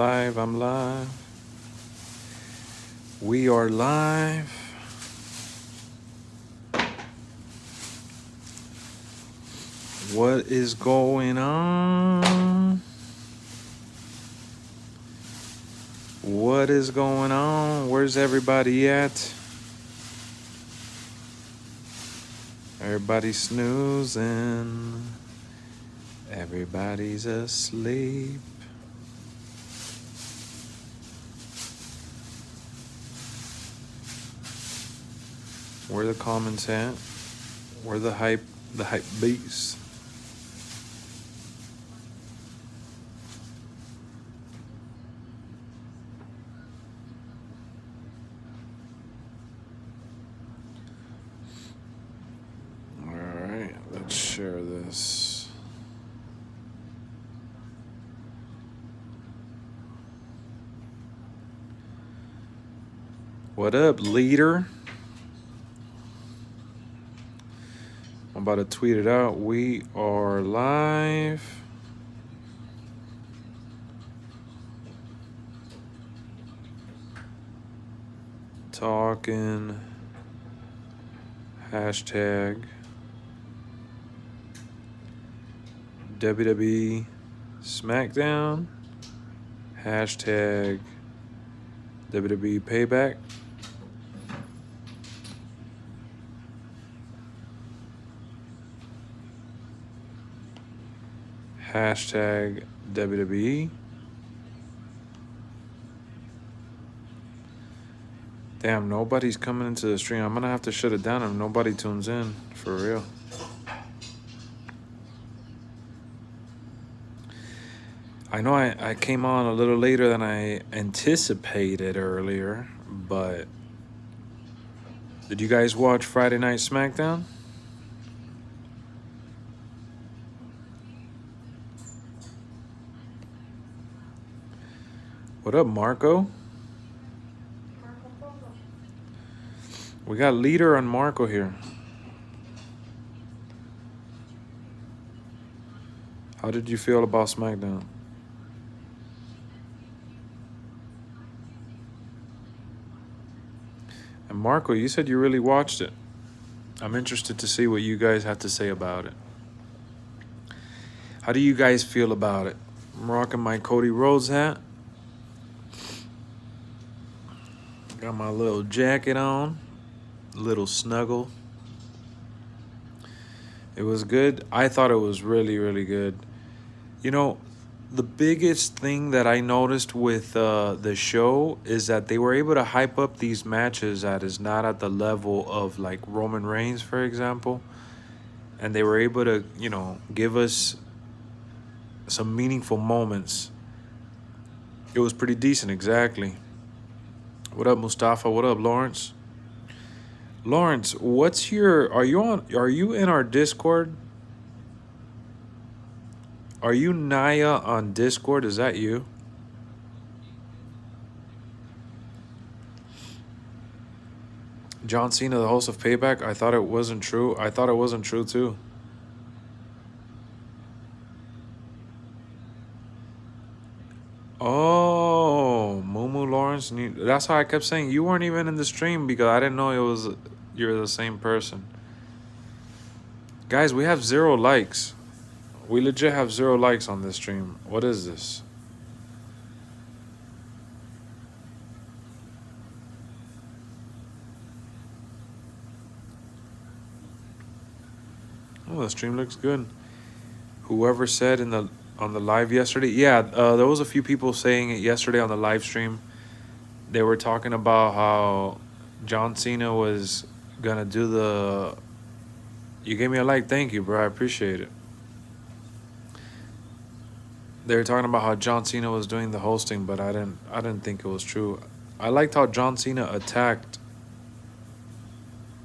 live. I'm live. We are live. What is going on? What is going on? Where's everybody at? Everybody's snoozing. Everybody's asleep. Where the comments at? Where the hype beats? All right, let's share this. What up, leader? I'm about to tweet it out. We are live. Talking. Hashtag. WWE Smackdown. Hashtag WWE PAYBACK. Hashtag WWE. Damn, nobody's coming into the stream. I'm gonna have to shut it down if nobody tunes in, for real. I know I came on a little later than I anticipated earlier, but did you guys watch Friday Night Smackdown? What up, Marco? We got leader on Marco here. How did you feel about Smackdown? And Marco, you said you really watched it. I'm interested to see what you guys have to say about it. How do you guys feel about it? I'm rocking my Cody Rhodes hat. Got my little jacket on. Little snuggle. It was good. I thought it was really, really good. You know, the biggest thing that I noticed with the show is that they were able to hype up these matches that is not at the level of like Roman Reigns, for example. And they were able to, you know, give us some meaningful moments. It was pretty decent, exactly. What up, Mustafa? What up, Lawrence? Lawrence, what's your... Are you in our Discord? Are you Naya on Discord? Is that you? John Cena, the host of Payback? I thought it wasn't true. I thought it wasn't true, too. Oh, Mumu Lawrence. That's how I kept saying you weren't even in the stream because I didn't know you're the same person. Guys, we have 0 likes. We legit have 0 likes on this stream. What is this? Oh, the stream looks good. Whoever said on the live yesterday, yeah, there was a few people saying it yesterday on the live stream. They were talking about how John Cena was gonna do the... You gave me a like, thank you, bro. I appreciate it. They were talking about how John Cena was doing the hosting, but I didn't think it was true. I liked how John Cena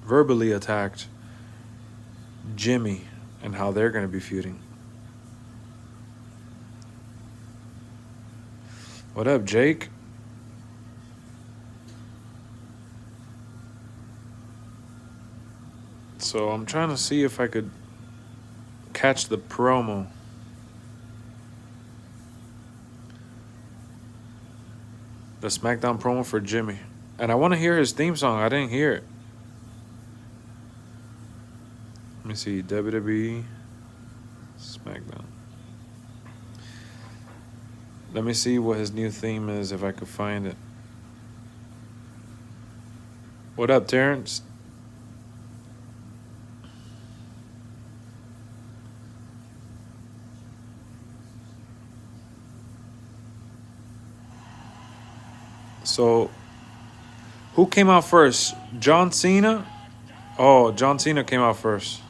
verbally attacked Jimmy and how they're gonna be feuding. What up, Jake? So I'm trying to see if I could catch the promo. The SmackDown promo for Jimmy. And I want to hear his theme song. I didn't hear it. Let me see. WWE SmackDown. Let me see what his new theme is if I could find it. What up, Terrence? So, who came out first? John Cena? Oh, John Cena came out first.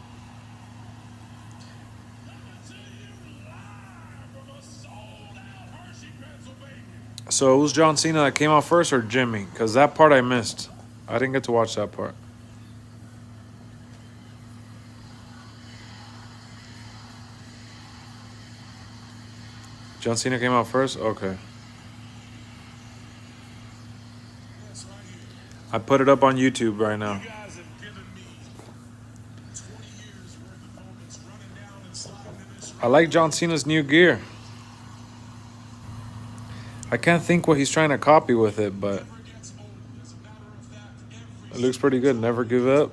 So it was John Cena that came out first or Jimmy? Because that part I missed. I didn't get to watch that part. John Cena came out first? Okay. I put it up on YouTube right now. I like John Cena's new gear. I can't think what he's trying to copy with it, but it looks pretty good. Never give up.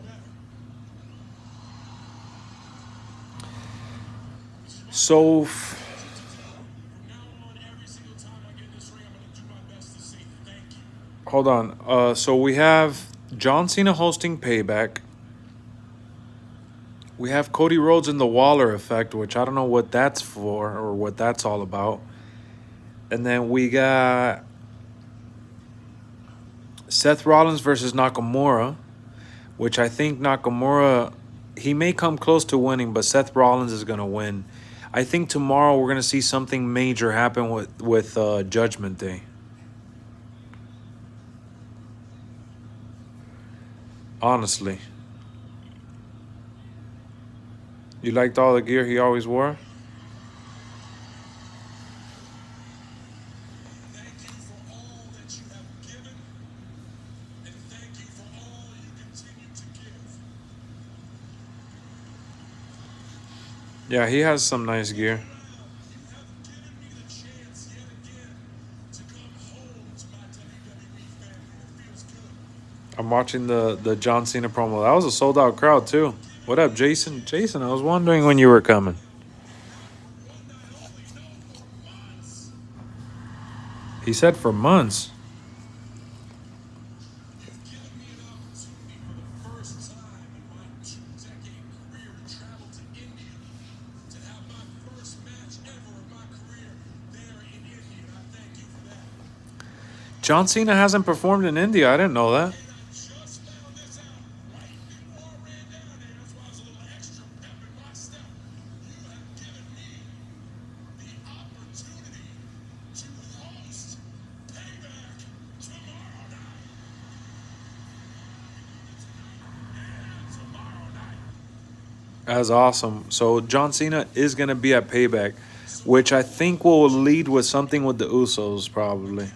So, hold on. So we have John Cena hosting Payback. We have Cody Rhodes in the Waller effect, which I don't know what that's for or what that's all about. And then we got Seth Rollins versus Nakamura, which I think Nakamura, he may come close to winning, but Seth Rollins is going to win. I think tomorrow we're going to see something major happen with Judgment Day. Honestly. You liked all the gear he always wore? Yeah, he has some nice gear. I'm watching the John Cena promo. That was a sold-out crowd, too. What up, Jason? Jason, I was wondering when you were coming. He said for months. John Cena hasn't performed in India. I didn't know that. That's awesome. So John Cena is going to be at Payback, which I think will lead with something with the Usos, probably.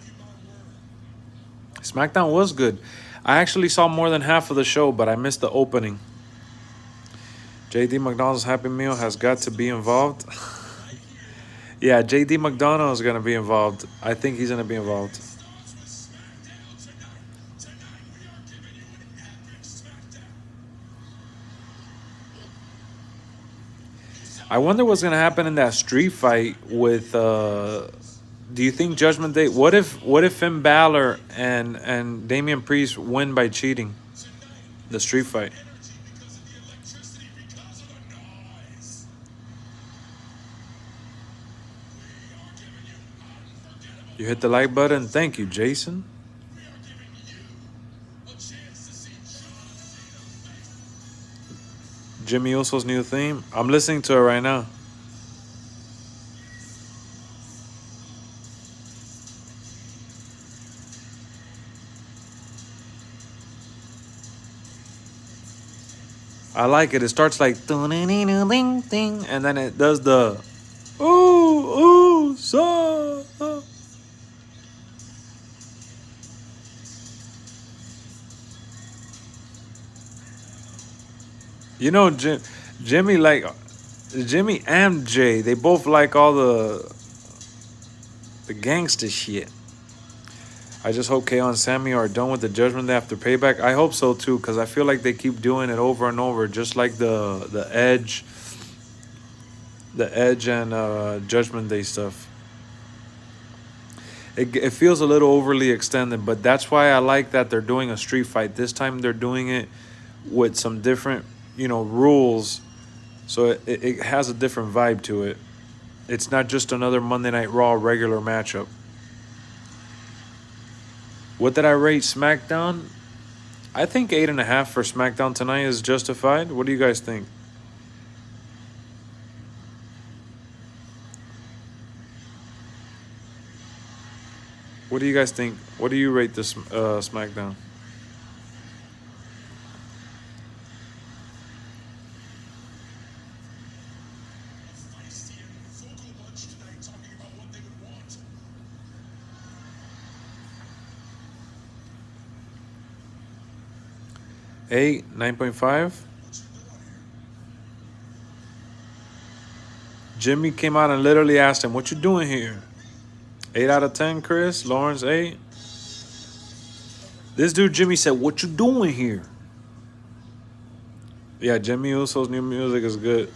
SmackDown was good. I actually saw more than half of the show, but I missed the opening. JD McDonald's Happy Meal has got to be involved. Yeah, JD McDonald is going to be involved. I think he's going to be involved. I wonder what's going to happen in that street fight with... do you think Judgment Day... What if Finn Balor and Damian Priest win by cheating? The street fight. You hit the like button. Thank you, Jason. Jimmy Uso's new theme. I'm listening to it right now. I like it. It starts like ding, and then it does the ooh so. You know, Jimmy and Jay, they both like all the gangster shit. I just hope KO and Sammy are done with the Judgment Day after Payback. I hope so too, because I feel like they keep doing it over and over, just like the Edge and Judgment Day stuff. It feels a little overly extended, but that's why I like that they're doing a street fight. This time they're doing it with some different, rules. So it has a different vibe to it. It's not just another Monday Night Raw regular matchup. What did I rate SmackDown? I think 8.5 for SmackDown tonight is justified. What do you guys think? What do you guys think? What do you rate this SmackDown? Eight, 9.5. Jimmy came out and literally asked him, "What you doing here?" 8 out of 10, Chris. Lawrence, 8. This dude Jimmy said, "What you doing here?" Yeah, Jimmy Uso's new music is good.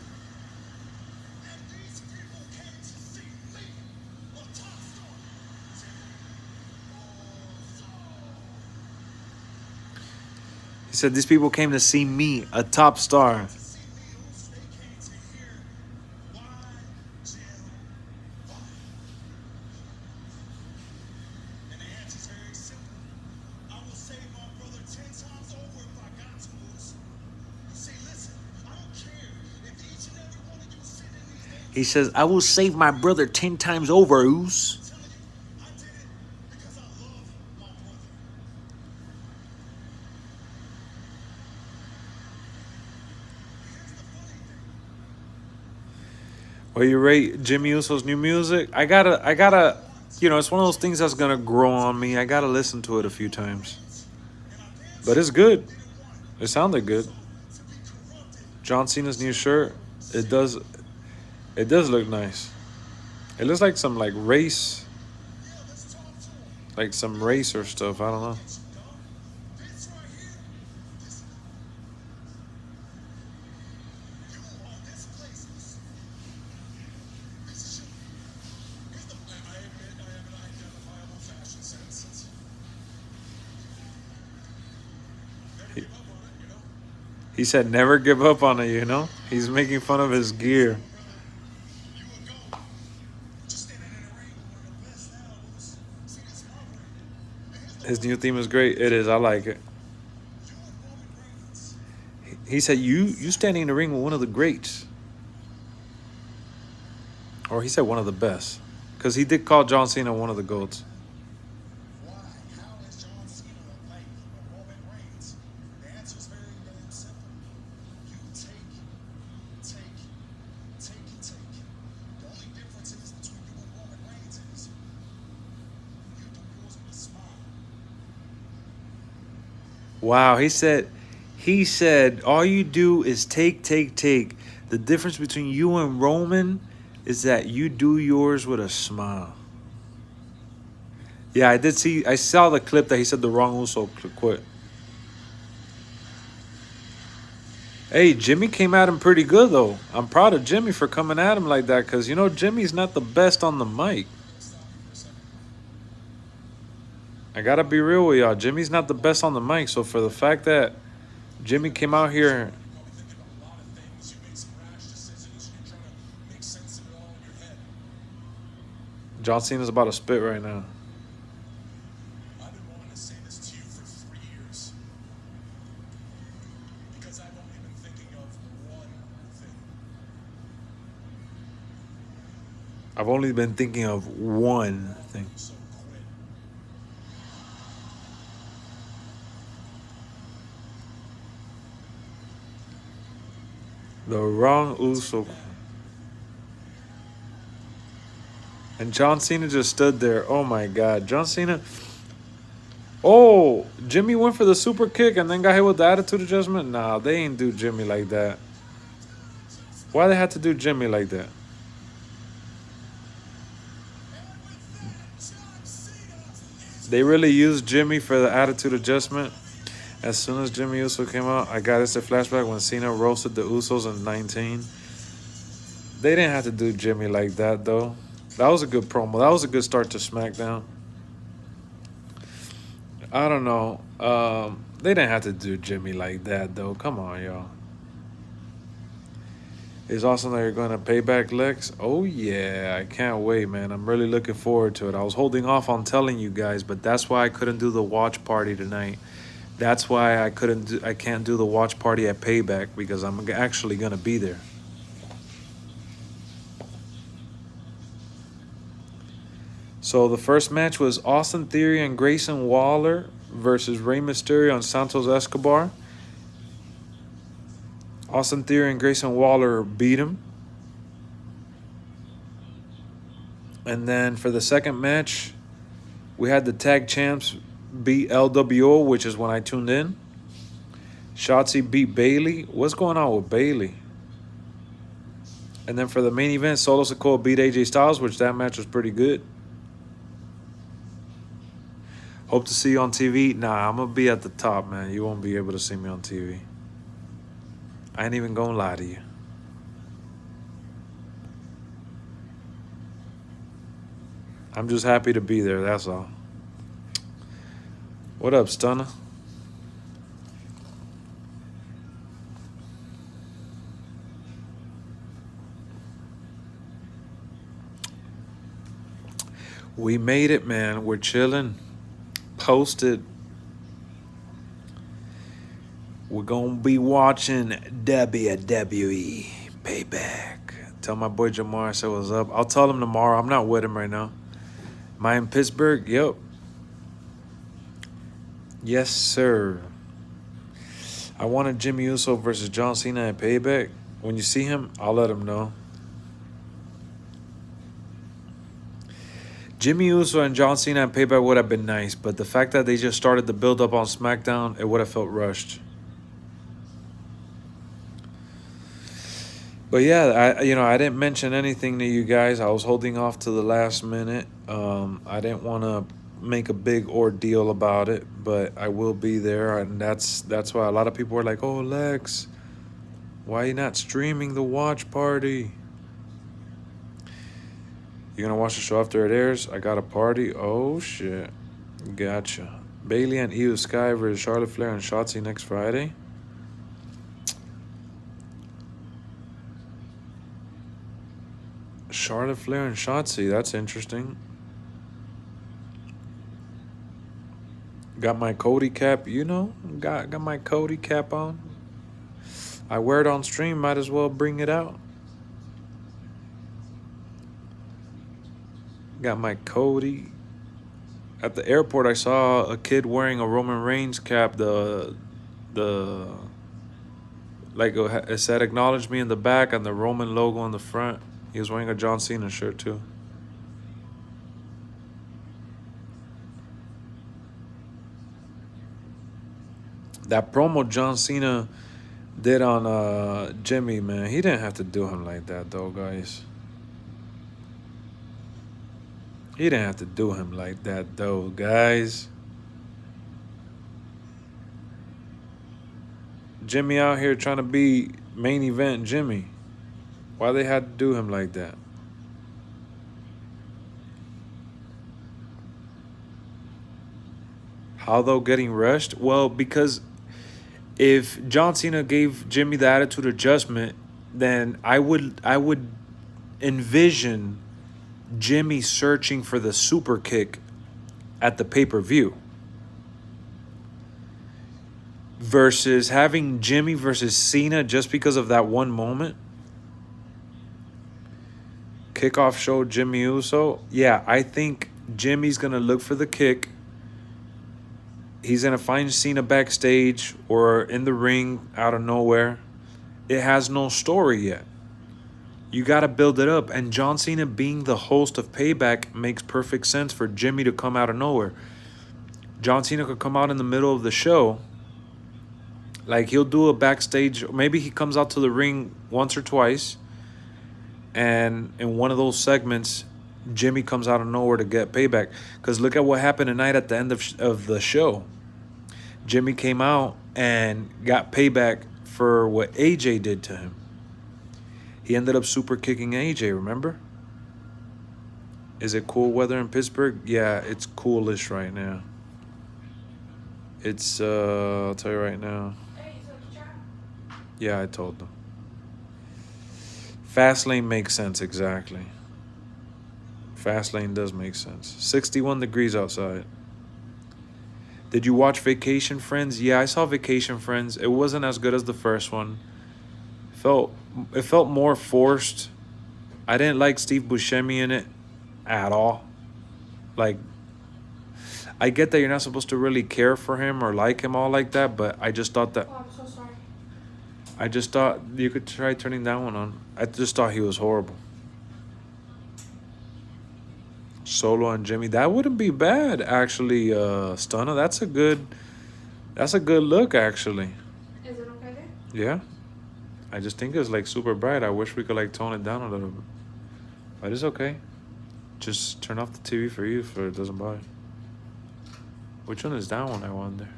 He said, "These people came to see me, a top star." He says, "I will save my brother 10 times over, Oos." Well, you rate Jimmy Uso's new music? I gotta, it's one of those things that's gonna grow on me. I gotta listen to it a few times. But it's good. It sounded good. John Cena's new shirt, it does look nice. It looks like some race, like some racer stuff. I don't know. He said, "Never give up on it." He's making fun of his gear. His new theme is great. It is. I like it. He said, "You standing in the ring with one of the greats," or he said one of the best, because he did call John Cena one of the GOATs. Wow, he said, all you do is take, take, take. The difference between you and Roman is that you do yours with a smile. Yeah, I saw the clip that he said the wrong Uso quit. Hey, Jimmy came at him pretty good, though. I'm proud of Jimmy for coming at him like that, because, Jimmy's not the best on the mic. I gotta be real with y'all. Jimmy's not the best on the mic, so for the fact that Jimmy came out here... John Cena's about to spit right now. I've been wanting to say this to you for 3 years. Because I've only been thinking of one thing. I've only been thinking of one thing. The wrong Uso. And John Cena just stood there. Oh my God. John Cena. Oh, Jimmy went for the super kick and then got hit with the attitude adjustment? Nah, they ain't do Jimmy like that. Why they had to do Jimmy like that? They really used Jimmy for the attitude adjustment. As soon as Jimmy Uso came out, I got this a flashback when Cena roasted the Usos in 19. They didn't have to do Jimmy like that, though. That was a good promo. That was a good start to SmackDown. I don't know. They didn't have to do Jimmy like that, though. Come on, y'all. It's awesome that you're going to Payback, Lex. Oh, yeah. I can't wait, man. I'm really looking forward to it. I was holding off on telling you guys, but that's why I couldn't do the watch party tonight. That's why I can't do the watch party at Payback, because I'm actually going to be there. So the first match was Austin Theory and Grayson Waller versus Rey Mysterio and Santos Escobar. Austin Theory and Grayson Waller beat him. And then for the second match, we had the tag champs beat LWO, which is when I tuned in. Shotzi beat Bayley. What's going on with Bayley? And then for the main event, Solo Sikoa beat AJ Styles, which that match was pretty good. Hope to see you on TV. Nah, I'm going to be at the top, man. You won't be able to see me on TV. I ain't even going to lie to you. I'm just happy to be there, that's all. What up, Stunner? We made it, man. We're chilling. Posted. We're going to be watching WWE Payback. Tell my boy Jamar I said what's up. I'll tell him tomorrow. I'm not with him right now. Am I in Pittsburgh? Yep. Yes, sir. I wanted Jimmy Uso versus John Cena at Payback. When you see him, I'll let him know. Jimmy Uso and John Cena at Payback would have been nice, but the fact that they just started the build-up on SmackDown, it would have felt rushed. But yeah, I didn't mention anything to you guys. I was holding off to the last minute. I didn't want to make a big ordeal about it, but I will be there, and that's why a lot of people were like, "Oh, Lex, why are you not streaming the watch party? You're gonna watch the show after it airs? I got a party. Oh shit, gotcha. Bayley and Io Sky versus Charlotte Flair and Shotzi next Friday." Charlotte Flair and Shotzi, that's interesting. Got my Cody cap, got my Cody cap on. I wear it on stream, might as well bring it out. Got my Cody. At the airport, I saw a kid wearing a Roman Reigns cap. It said "Acknowledge me" in the back and the Roman logo in the front. He was wearing a John Cena shirt too. That promo John Cena did on Jimmy, man, he didn't have to do him like that, though, guys. He didn't have to do him like that, though, guys. Jimmy out here trying to be main event Jimmy. Why they had to do him like that? How though getting rushed? Well, because if John Cena gave Jimmy the attitude adjustment, then I would envision Jimmy searching for the super kick at the pay-per-view versus having Jimmy versus Cena just because of that one moment. Kickoff show Jimmy Uso. Yeah, I think Jimmy's going to look for the kick. He's going to find Cena backstage or in the ring out of nowhere. It has no story yet. You got to build it up. And John Cena being the host of Payback makes perfect sense for Jimmy to come out of nowhere. John Cena could come out in the middle of the show. Like, he'll do a backstage. Maybe he comes out to the ring once or twice. And in one of those segments, Jimmy comes out of nowhere to get payback. Because look at what happened tonight at the end of the show. Jimmy came out and got payback for what AJ did to him. He ended up super kicking AJ, remember? Is it cool weather in Pittsburgh? Yeah, it's coolish right now. It's, I'll tell you right now. Yeah, I told them. Fast lane makes sense, exactly. Fast lane does make sense. 61 degrees outside. Did you watch Vacation Friends? Yeah, I saw Vacation Friends. It wasn't as good as the first one. It felt more forced. I didn't like Steve Buscemi in it at all. Like, I get that you're not supposed to really care for him or like him all like that, but I just thought that. Oh, I'm so sorry. I just thought you could try turning that one on. I just thought he was horrible. Solo and Jimmy, that wouldn't be bad actually. Stunner, that's a good look actually. Is it okay there? Yeah, I just think it's like super bright. I wish we could like tone it down a little bit, but it's okay. Just turn off the TV for you if it doesn't bother. Which one is that one, I wonder?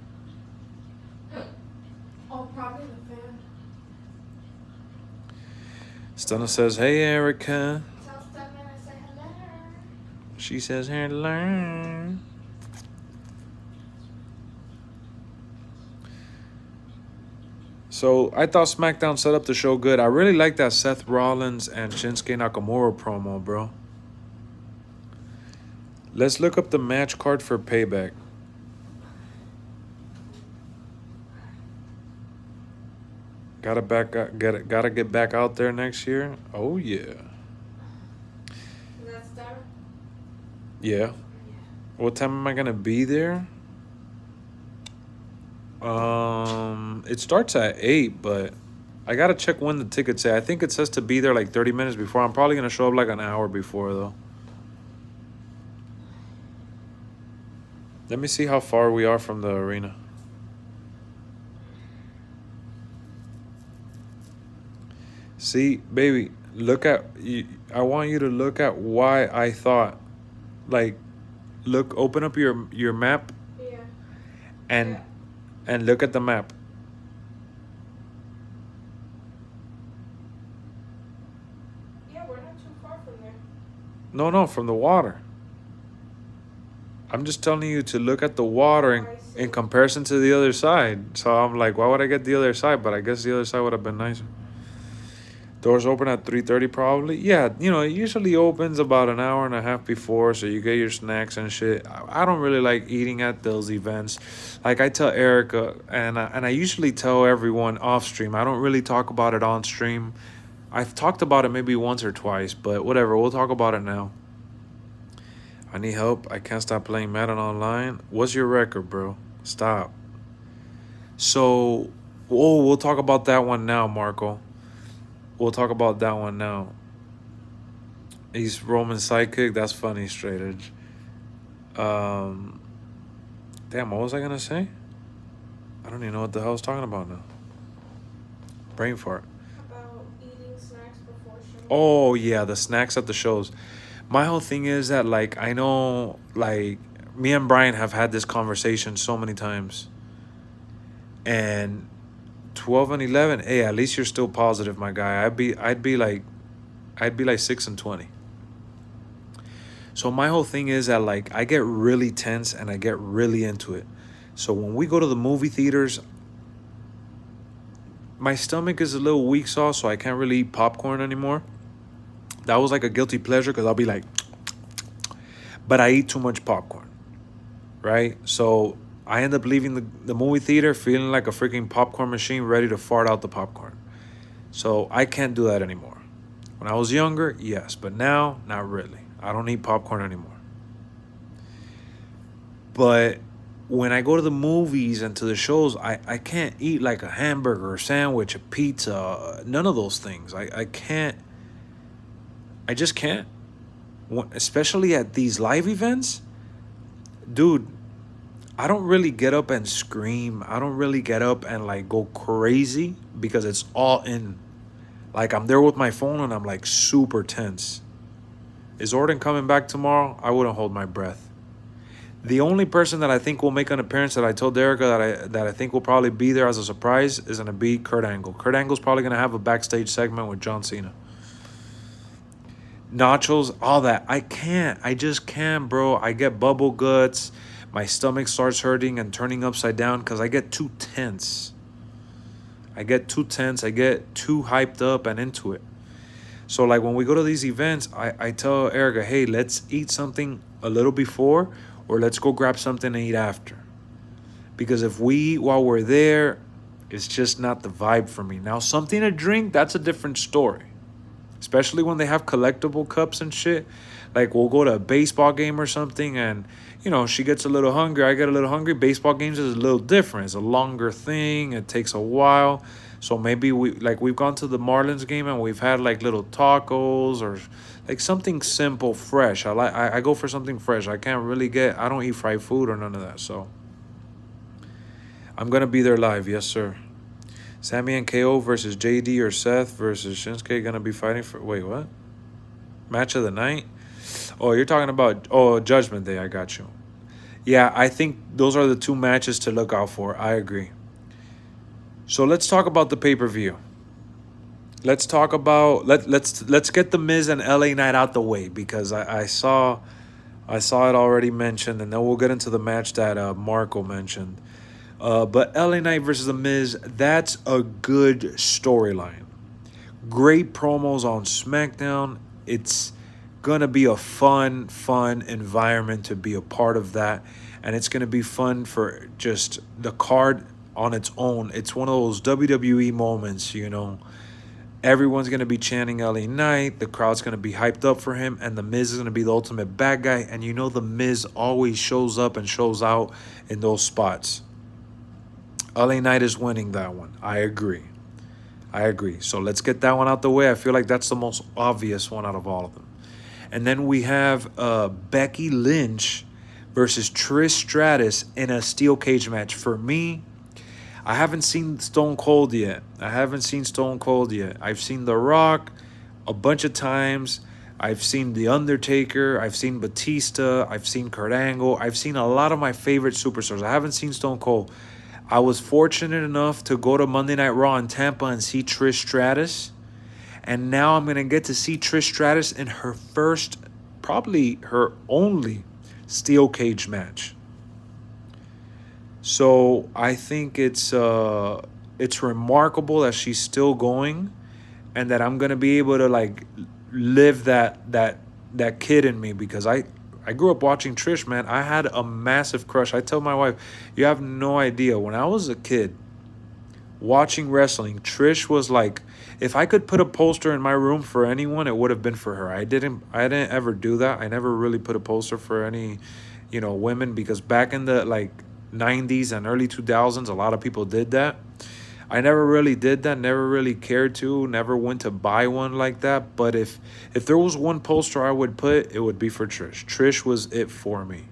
Oh, probably the fan. Stunner says, hey Erica. Tell Stedman I say hello. She says, hello. So I thought SmackDown set up the show good. I really like that Seth Rollins and Shinsuke Nakamura promo, bro. Let's look up the match card for Payback. Gotta get back out there next year. Oh yeah. That's done? Yeah. What time am I gonna be there? It starts at 8, but I gotta check when the tickets say. I think it says to be there like 30 minutes before. I'm probably gonna show up like an hour before though. Let me see how far we are from the arena. See, baby, look at you. I want you to look at why I thought, like, open up your map. Yeah. And look at the map. Yeah, we're not too far from there. No, from the water. I'm just telling you to look at the water in comparison to the other side. So I'm like, why would I get the other side? But I guess the other side would have been nicer. Doors open at 3:30 probably. Yeah, you know, it usually opens about an hour and a half before, so you get your snacks and shit. I don't really like eating at those events. Like I tell Erica, and I usually tell everyone off stream. I don't really talk about it on stream. I've talked about it maybe once or twice, but whatever. We'll talk about it now. I need help. I can't stop playing Madden online. What's your record, bro? Stop. So, we'll talk about that one now, Marco. We'll talk about that one now. He's Roman's sidekick. That's funny, straight edge. Damn, what was I gonna say? I don't even know what the hell I was talking about now. Brain fart. About eating snacks before show. Oh yeah, the snacks at the shows. My whole thing is that like I know like me and Brian have had this conversation so many times. And 12 and 11, hey, at least you're still positive, my guy. I'd be like 6 and 20. So my whole thing is that like I get really tense and I get really into it. So when we go to the movie theaters, my stomach is a little weak sauce, so I can't really eat popcorn anymore. That was like a guilty pleasure because I'll be like, but I eat too much popcorn, right? So I end up leaving the movie theater feeling like a freaking popcorn machine ready to fart out the popcorn. So I can't do that anymore. When I was younger, yes, but now, not really. I don't eat popcorn anymore. But when I go to the movies and to the shows, I can't eat like a hamburger, a sandwich, a pizza, none of those things. I can't. I just can't. Especially at these live events. Dude, I don't really get up and scream. I don't really get up and like go crazy because it's all in. Like I'm there with my phone and I'm like super tense. Is Orton coming back tomorrow? I wouldn't hold my breath. The only person that I think will make an appearance that I told Erica that I think will probably be there as a surprise is going to be Kurt Angle. Kurt Angle's probably going to have a backstage segment with John Cena. Nachos, all that. I just can't, bro. I get bubble guts. My stomach starts hurting and turning upside down because I get too tense. I get too hyped up and into it. So like when we go to these events, I tell Erica, hey, let's eat something a little before or let's go grab something to eat after. Because if we eat while we're there, it's just not the vibe for me. Now, something to drink, that's a different story. Especially when they have collectible cups and shit. Like we'll go to a baseball game or something and, you know, she gets a little hungry, I get a little hungry. Baseball games is a little different. It's a longer thing. It takes a while. So maybe we've gone to the Marlins game and we've had like little tacos or like something simple, fresh. I go for something fresh. I don't eat fried food or none of that. So I'm gonna be there live, yes sir. Sammy and KO versus JD or Seth versus Shinsuke gonna be fighting for... Wait, what? Match of the night? Oh, you're talking about... Oh, Judgment Day, I got you. Yeah, I think those are the two matches to look out for. I agree. So let's talk about the pay-per-view. Let's talk about... Let's get the Miz and LA Knight out the way because I saw it already mentioned, and then we'll get into the match that Marco mentioned. But LA Knight versus The Miz, that's a good storyline. Great promos on SmackDown. It's going to be a fun environment to be a part of that. And it's going to be fun for just the card on its own. It's one of those WWE moments, you know. Everyone's going to be chanting LA Knight. The crowd's going to be hyped up for him. And The Miz is going to be the ultimate bad guy. And you know The Miz always shows up and shows out in those spots. LA Knight is winning that one. I agree. So let's get that one out the way. I feel like that's the most obvious one out of all of them. And then we have Becky Lynch versus Trish Stratus in a steel cage match. For me, I haven't seen Stone Cold yet. I've seen The Rock a bunch of times. I've seen The Undertaker. I've seen Batista. I've seen Kurt Angle. I've seen a lot of my favorite superstars. I haven't seen Stone Cold. I was fortunate enough to go to Monday Night Raw in Tampa and see Trish Stratus. And now I'm going to get to see Trish Stratus in her first, probably her only steel cage match. So I think it's remarkable that she's still going and that I'm going to be able to like live that kid in me because I grew up watching Trish, man. I had a massive crush. I tell my wife, you have no idea. When I was a kid watching wrestling, Trish was like, if I could put a poster in my room for anyone, it would have been for her. I didn't ever do that. I never really put a poster for any, you know, women because back in the like 90s and early 2000s, a lot of people did that. I never really did that, never really cared to, never went to buy one like that. But if there was one poster I would put, it would be for Trish. Trish was it for me.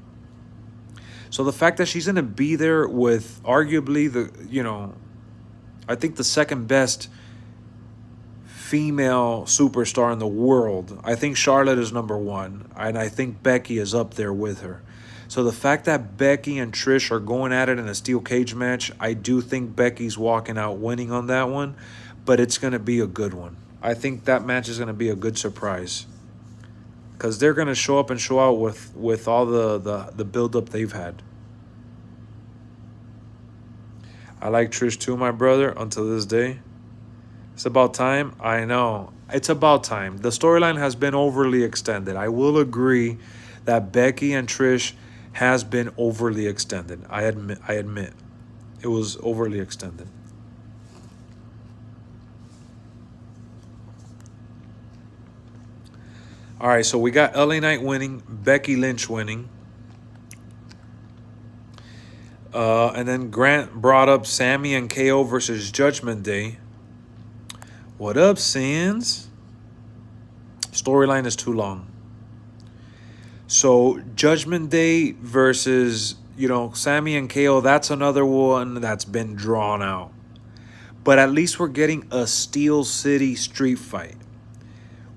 So the fact that she's going to be there with arguably I think the second best female superstar in the world. I think Charlotte is number one, and I think Becky is up there with her. So the fact that Becky and Trish are going at it in a steel cage match, I do think Becky's walking out winning on that one, but it's going to be a good one. I think that match is going to be a good surprise because they're going to show up and show out with all the build-up they've had. I like Trish too, my brother, until this day. It's about time. I know. It's about time. The storyline has been overly extended. I will agree that Becky and Trish has been overly extended. I admit. It was overly extended. All right, so we got LA Knight winning, Becky Lynch winning. And then Grant brought up Sammy and KO versus Judgment Day. What up, Sands? Storyline is too long. So Judgment Day versus, Sammy and KO, that's another one that's been drawn out. But at least we're getting a Steel City street fight.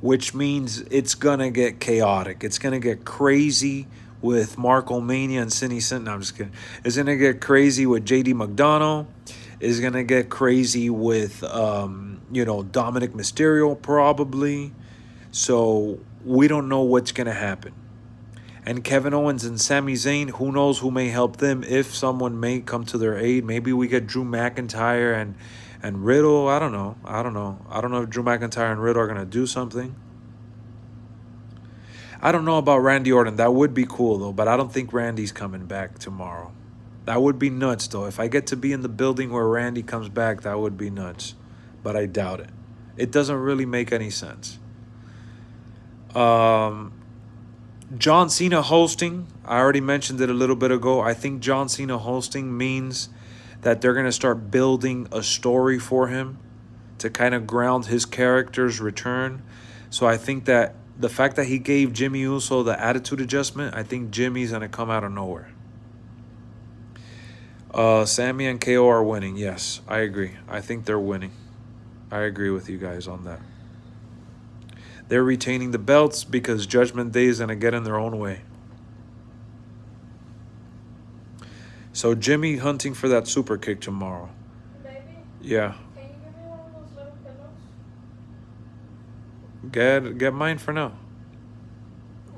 which means it's gonna get chaotic. It's gonna get crazy with Marco Mania and Cindy Sin. No, I'm just kidding. It's gonna get crazy with JD McDonough. It's gonna get crazy with Dominic Mysterio probably. So we don't know what's gonna happen. And Kevin Owens and Sami Zayn, who knows who may help them if someone may come to their aid. Maybe we get Drew McIntyre and Riddle. I don't know. I don't know if Drew McIntyre and Riddle are gonna do something. I don't know about Randy Orton. That would be cool though, but I don't think Randy's coming back tomorrow. That would be nuts though. If I get to be in the building where Randy comes back, that would be nuts. But I doubt it. It doesn't really make any sense. John Cena hosting. I already mentioned it a little bit ago. I think John Cena hosting means that they're going to start building a story for him to kind of ground his character's return. So I think that the fact that he gave Jimmy Uso the attitude adjustment, I think Jimmy's going to come out of nowhere. Sammy and KO are winning. Yes, I agree. I think they're winning. I agree with you guys on that. They're retaining the belts because Judgment Day is going to get in their own way. So Jimmy hunting for that super kick tomorrow. Baby, Yeah. can you give me one of those little pillows? Get mine for now.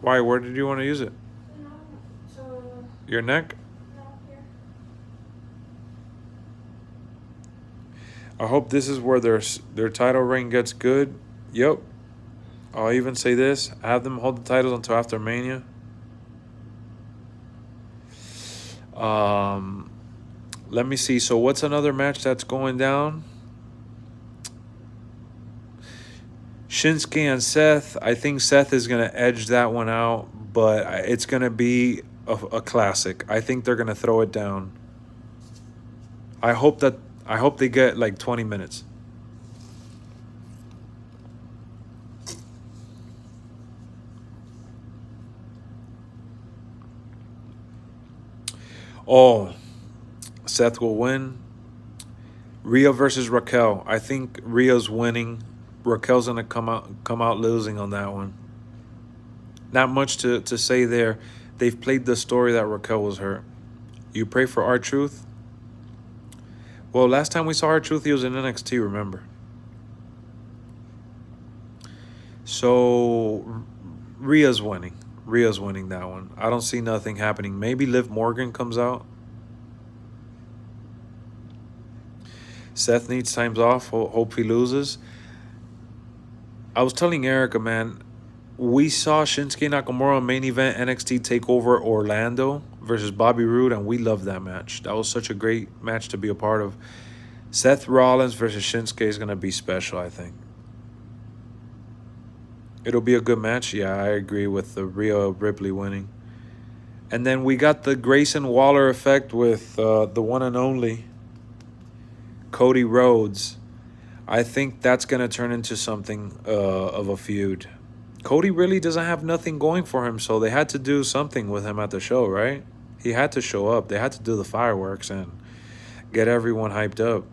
Why? Where did you want to use it? No, so Your neck? no here. I hope this is where their title reign gets good. Yep. I'll even say this. Have them hold the titles until after Mania. Let me see. So what's another match that's going down? Shinsuke and Seth. I think Seth is going to edge that one out, but it's going to be a classic. I think they're going to throw it down. I hope they get like 20 minutes. Oh, Seth will win. Rhea versus Raquel. I think Rhea's winning. Raquel's gonna come out losing on that one. Not much to say there. They've played the story that Raquel was hurt. You pray for R-Truth? Well, last time we saw R-Truth, he was in NXT, remember? So Rhea's winning. Rhea's winning that one. I don't see nothing happening. Maybe Liv Morgan comes out. Seth needs times off. Hope he loses. I was telling Erica, man, we saw Shinsuke Nakamura main event NXT TakeOver Orlando versus Bobby Roode, and we loved that match. That was such a great match to be a part of. Seth Rollins versus Shinsuke is going to be special, I think. It'll be a good match. Yeah, I agree with the Rhea Ripley winning. And then we got the Grayson Waller effect with the one and only Cody Rhodes. I think that's going to turn into something of a feud. Cody really doesn't have nothing going for him, so they had to do something with him at the show, right? He had to show up. They had to do the fireworks and get everyone hyped up.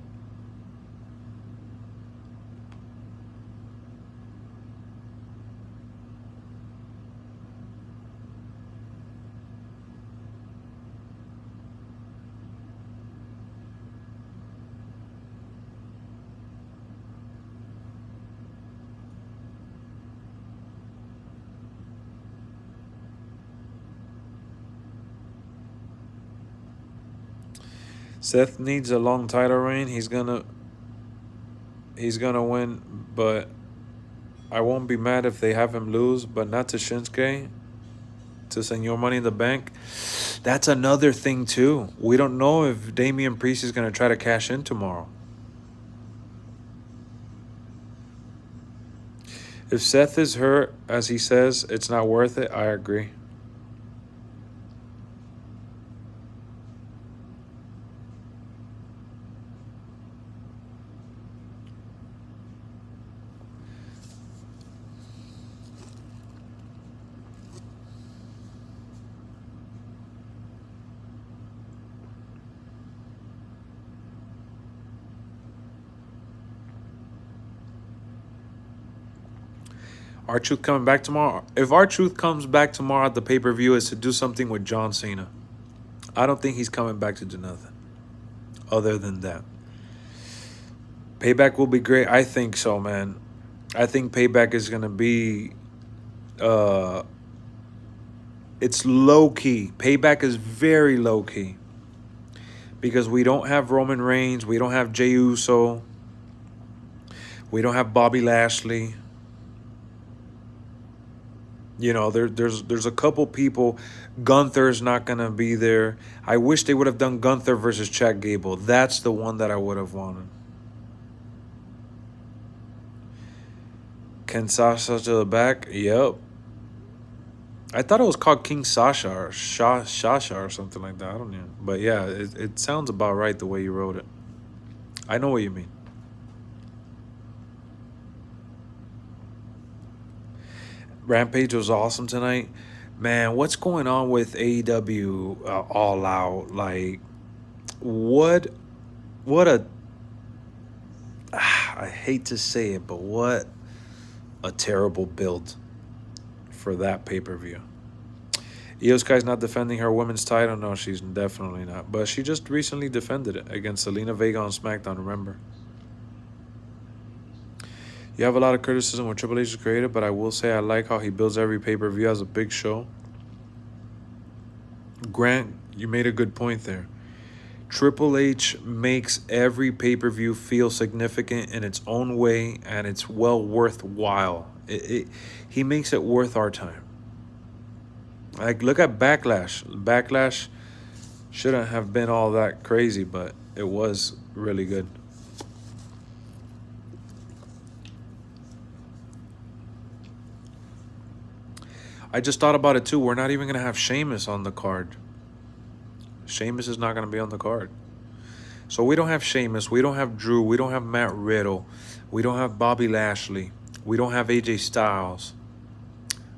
Seth needs a long title reign. He's gonna win, but I won't be mad if they have him lose, but not to Shinsuke, to Senor Money in the Bank. That's another thing too. We don't know if Damian Priest is gonna try to cash in tomorrow. If Seth is hurt, as he says, it's not worth it. I agree. R-Truth coming back tomorrow. If R-Truth comes back tomorrow at the pay-per-view, is to do something with John Cena. I don't think he's coming back to do nothing other than that. Payback will be great. I think so, man. I think Payback is gonna be it's low key. Payback is very low key. Because we don't have Roman Reigns, we don't have Jey Uso, we don't have Bobby Lashley. You know, there's a couple people. Gunther's not gonna be there. I wish they would have done Gunther versus Chad Gable. That's the one that I would have wanted. Ken Sasha to the back? Yep. I thought it was called King Sasha or Shasha or something like that. I don't know. But yeah, it sounds about right the way you wrote it. I know what you mean. Rampage was awesome tonight. Man, what's going on with AEW All Out? Like, what a... I hate to say it, but what a terrible build for that pay-per-view. Io Sky's not defending her women's title. No, she's definitely not. But she just recently defended it against Zelina Vega on Smackdown, remember? You have a lot of criticism with Triple H's creative, but I will say I like how he builds every pay-per-view as a big show. Grant, you made a good point there. Triple H makes every pay-per-view feel significant in its own way, and it's well worthwhile. He makes it worth our time. Like, look at Backlash. Backlash shouldn't have been all that crazy, but it was really good. I just thought about it too. We're not even going to have Sheamus on the card. Sheamus is not going to be on the card. So we don't have Sheamus. We don't have Drew. We don't have Matt Riddle. We don't have Bobby Lashley. We don't have AJ Styles.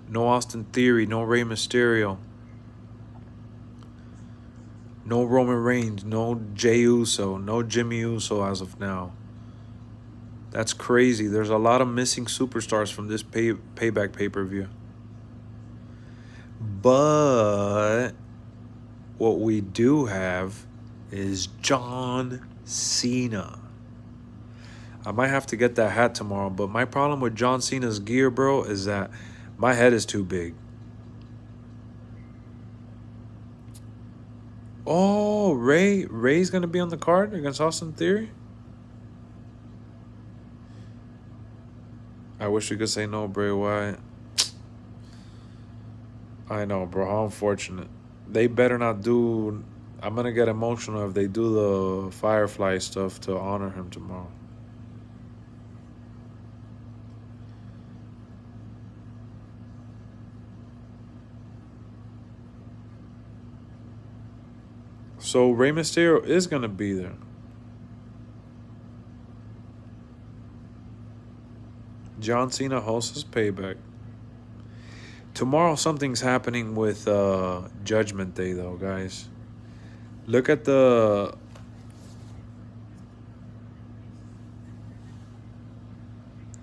No Austin Theory. No Rey Mysterio. No Roman Reigns. No Jey Uso. No Jimmy Uso as of now. That's crazy. There's a lot of missing superstars from this Payback pay-per-view. But what we do have is John Cena. I might have to get that hat tomorrow, but my problem with John Cena's gear, bro, is that my head is too big. Oh, Ray's going to be on the card against Austin Theory? I wish we could say no, Bray Wyatt. I know, bro. How unfortunate. They better not do... I'm going to get emotional if they do the Firefly stuff to honor him tomorrow. So Rey Mysterio is going to be there. John Cena hosts his Payback. Tomorrow something's happening with Judgment Day, though, guys. Look at the...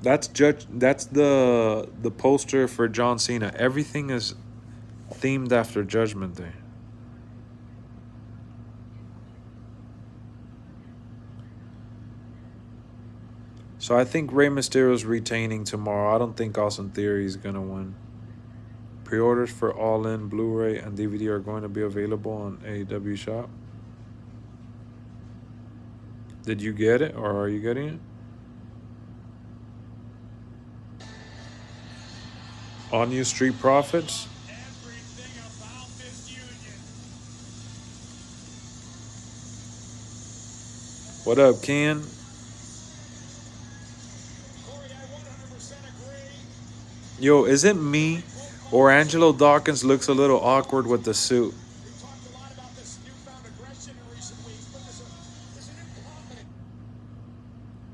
That's the poster for John Cena. Everything is themed after Judgment Day. So I think Rey Mysterio's retaining tomorrow. I don't think Austin Theory is going to win. Pre-orders for All In, Blu-ray, and DVD are going to be available on AEW Shop. Did you get it, or are you getting it? On You Street Profits. What up, Ken? Yo, is it me, or Angelo Dawkins looks a little awkward with the suit?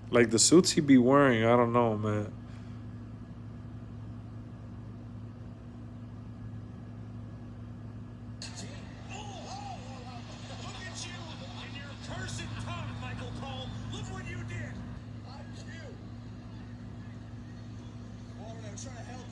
Like the suits he be wearing, I don't know, man. Trying to help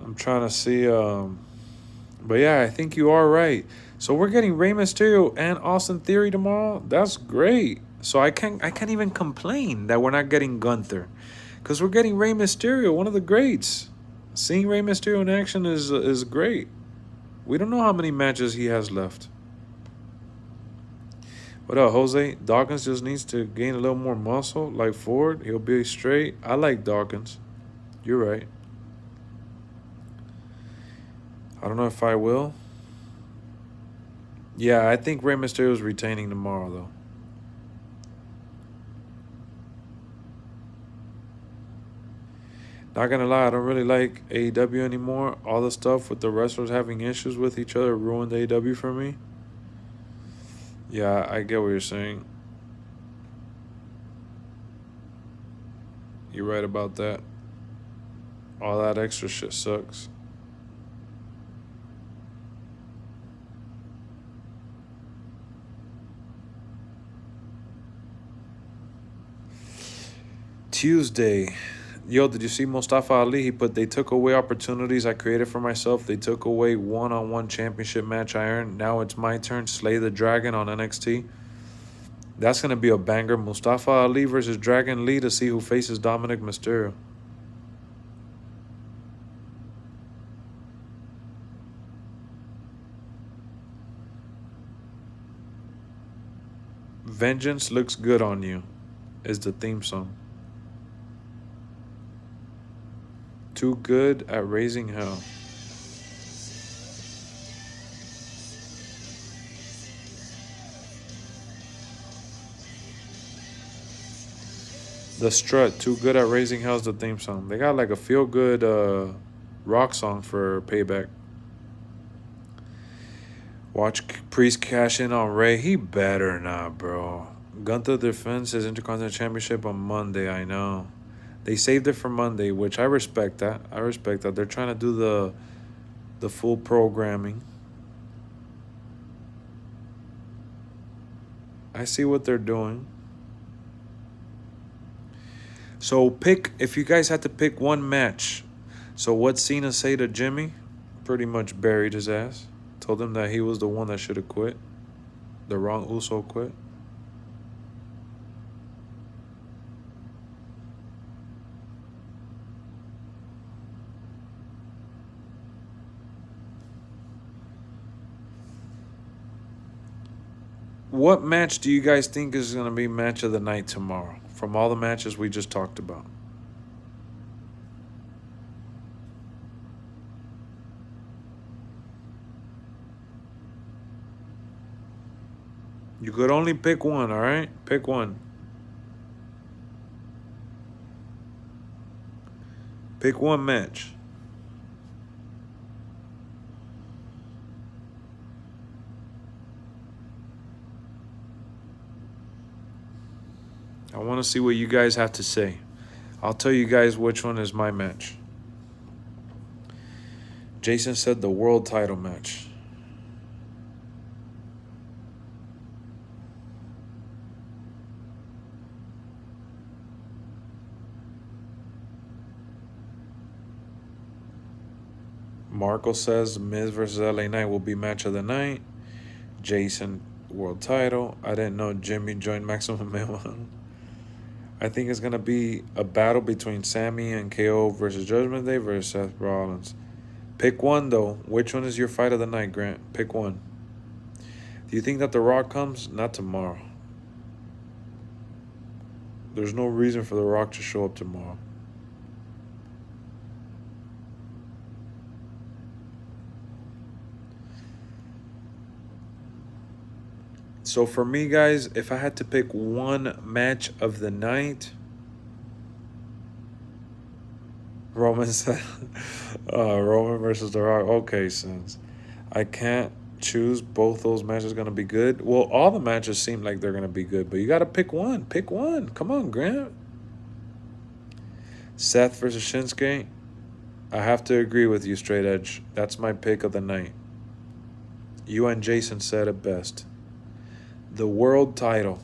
I'm trying to see. But yeah, I think you are right. So we're getting Rey Mysterio and Austin Theory tomorrow. That's great. So I can't even complain that we're not getting Gunther, because we're getting Rey Mysterio, one of the greats. Seeing Rey Mysterio in action is great. We don't know how many matches he has left. What up, Jose? Dawkins just needs to gain a little more muscle, like Ford. He'll be straight. I like Dawkins. You're right. I don't know if I will. Yeah, I think Rey Mysterio is retaining tomorrow, though. Not gonna lie, I don't really like AEW anymore. All the stuff with the wrestlers having issues with each other ruined AEW for me. Yeah, I get what you're saying. You're right about that. All that extra shit sucks. Tuesday. Yo, did you see Mustafa Ali? They took away opportunities I created for myself. They took away one-on-one championship match I earned. Now it's my turn. Slay the Dragon on NXT. That's going to be a banger. Mustafa Ali versus Dragon Lee to see who faces Dominic Mysterio. Vengeance looks good on you is the theme song. Too good at raising hell. The Strut, Too Good at Raising Hell is the theme song. They got like a feel-good rock song for Payback. Watch Priest cash in on Ray. He better not, bro. Gunther defends his Intercontinental Championship on Monday, I know. They saved it for Monday, which I respect that. I respect that. They're trying to do the full programming. I see what they're doing. So if you guys had to pick one match. So what Cena say to Jimmy? Pretty much buried his ass. Told him that he was the one that should have quit. The wrong Uso quit. What match do you guys think is going to be match of the night tomorrow from all the matches we just talked about? You could only pick one, all right? Pick one. Pick one match. I want to see what you guys have to say. I'll tell you guys which one is my match. Jason said the world title match. Marco says Miz versus LA Knight will be match of the night. Jason, world title. I didn't know Jimmy joined Maximum Male. I think it's going to be a battle between Sammy and KO versus Judgment Day versus Seth Rollins. Pick one, though. Which one is your fight of the night, Grant? Pick one. Do you think that The Rock comes? Not tomorrow. There's no reason for The Rock to show up tomorrow. So for me, guys, if I had to pick one match of the night, Roman versus The Rock. Okay, Sins. I can't choose. Both those matches going to be good. Well, all the matches seem like they're going to be good, but you got to pick one. Pick one. Come on, Grant. Seth versus Shinsuke. I have to agree with you, Straight Edge. That's my pick of the night. You and Jason said it best. The world title.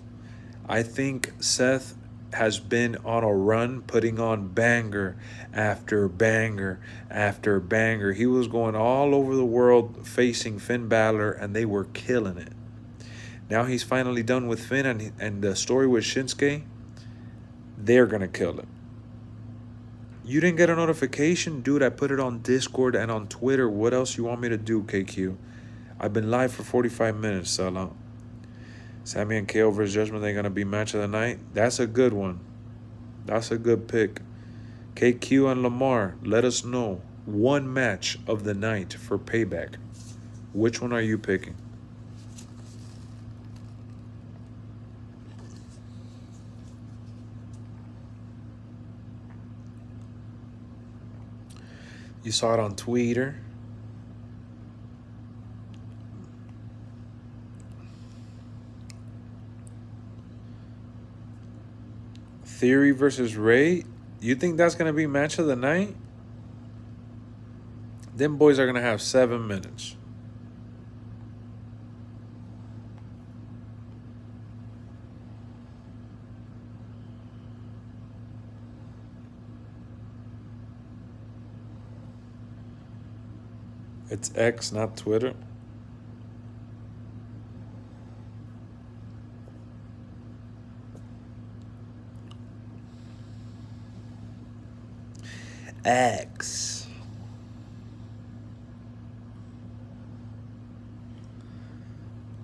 I think Seth has been on a run, putting on banger after banger after banger. He was going all over the world facing Finn Balor, and they were killing it. Now he's finally done with Finn, and the story with Shinsuke, they're going to kill him. You didn't get a notification? Dude, I put it on Discord and on Twitter. What else you want me to do, KQ? I've been live for 45 minutes, sellout. Sammy and KO versus Judgment, they're going to be match of the night. That's a good one. That's a good pick. KQ and Lamar, let us know. One match of the night for Payback. Which one are you picking? You saw it on Twitter. Theory versus Ray. You think that's going to be match of the night? Them boys are going to have 7 minutes. It's X, not Twitter. X.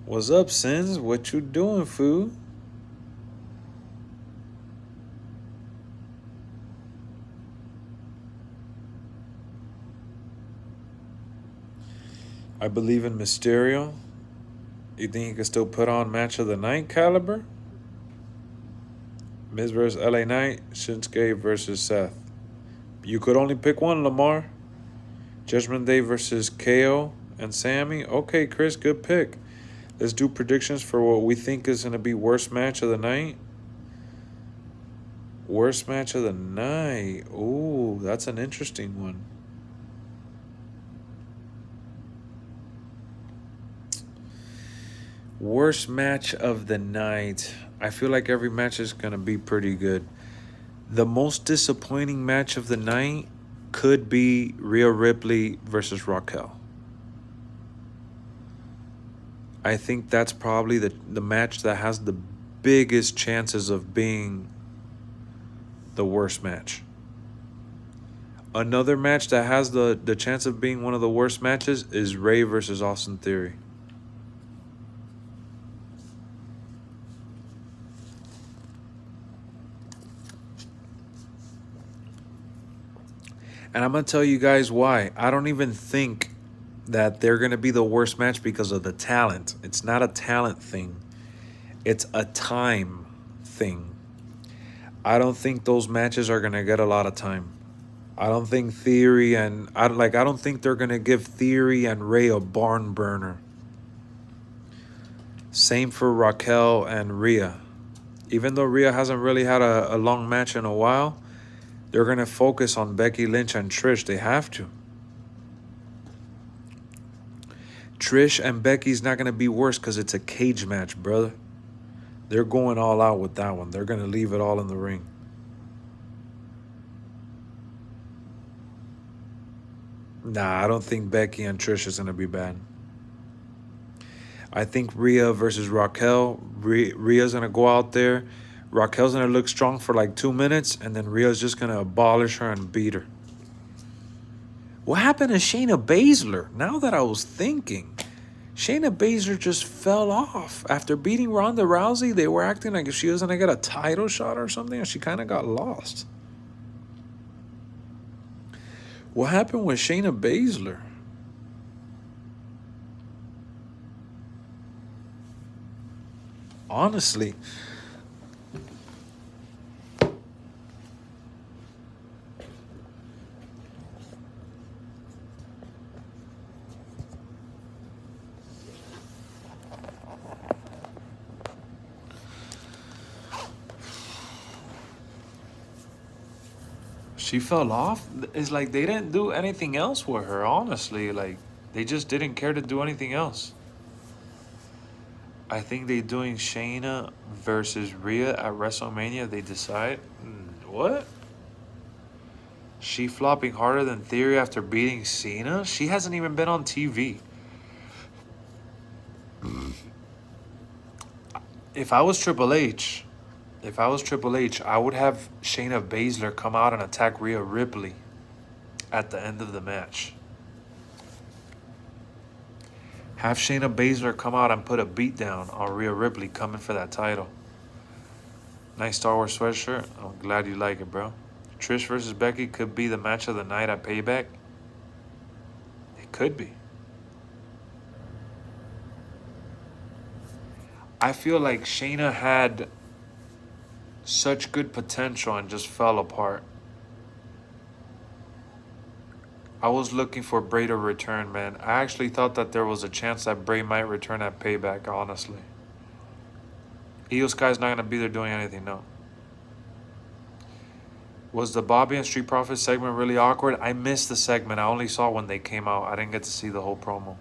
What's up, Sins? What you doing, fool? I believe in Mysterio. You think he can still put on match of the night caliber? Miz versus LA Knight, Shinsuke versus Seth. You could only pick one, Lamar. Judgment Day versus KO and Sammy. Okay, Chris, good pick. Let's do predictions for what we think is going to be worst match of the night. Worst match of the night. Ooh, that's an interesting one. Worst match of the night. I feel like every match is going to be pretty good. The most disappointing match of the night could be Rhea Ripley versus Raquel. I think that's probably the match that has the biggest chances of being the worst match. Another match that has the chance of being one of the worst matches is Ray versus Austin Theory. And I'm going to tell you guys why. I don't even think that they're going to be the worst match because of the talent. It's not a talent thing. It's a time thing. I don't think those matches are going to get a lot of time. I don't think Theory and... I don't think they're going to give Theory and Ray a barn burner. Same for Raquel and Rhea. Even though Rhea hasn't really had a long match in a while, they're going to focus on Becky Lynch and Trish. They have to. Trish and Becky's not going to be worse because it's a cage match, brother. They're going all out with that one. They're going to leave it all in the ring. Nah, I don't think Becky and Trish is going to be bad. I think Rhea versus Raquel. Rhea's going to go out there. Raquel's going to look strong for like 2 minutes, and then Rhea's just going to abolish her and beat her. What happened to Shayna Baszler? Now that I was thinking, Shayna Baszler just fell off. After beating Ronda Rousey, they were acting like if she was going to get a title shot or something, and she kind of got lost. What happened with Shayna Baszler? Honestly, she fell off. It's like they didn't do anything else with her, honestly. Like, they just didn't care to do anything else. I think they doing Shayna versus Rhea at WrestleMania. They decide. What? She flopping harder than Theory after beating Cena? She hasn't even been on TV. If I was Triple H, I would have Shayna Baszler come out and attack Rhea Ripley at the end of the match. Have Shayna Baszler come out and put a beat down on Rhea Ripley coming for that title. Nice Star Wars sweatshirt. I'm glad you like it, bro. Trish versus Becky could be the match of the night at Payback. It could be. I feel like Shayna had such good potential and just fell apart. I was looking for Bray to return, man. I actually thought that there was a chance that Bray might return at Payback, honestly. Io Sky's not going to be there doing anything, no. Was the Bobby and Street Profits segment really awkward? I missed the segment. I only saw when they came out. I didn't get to see the whole promo.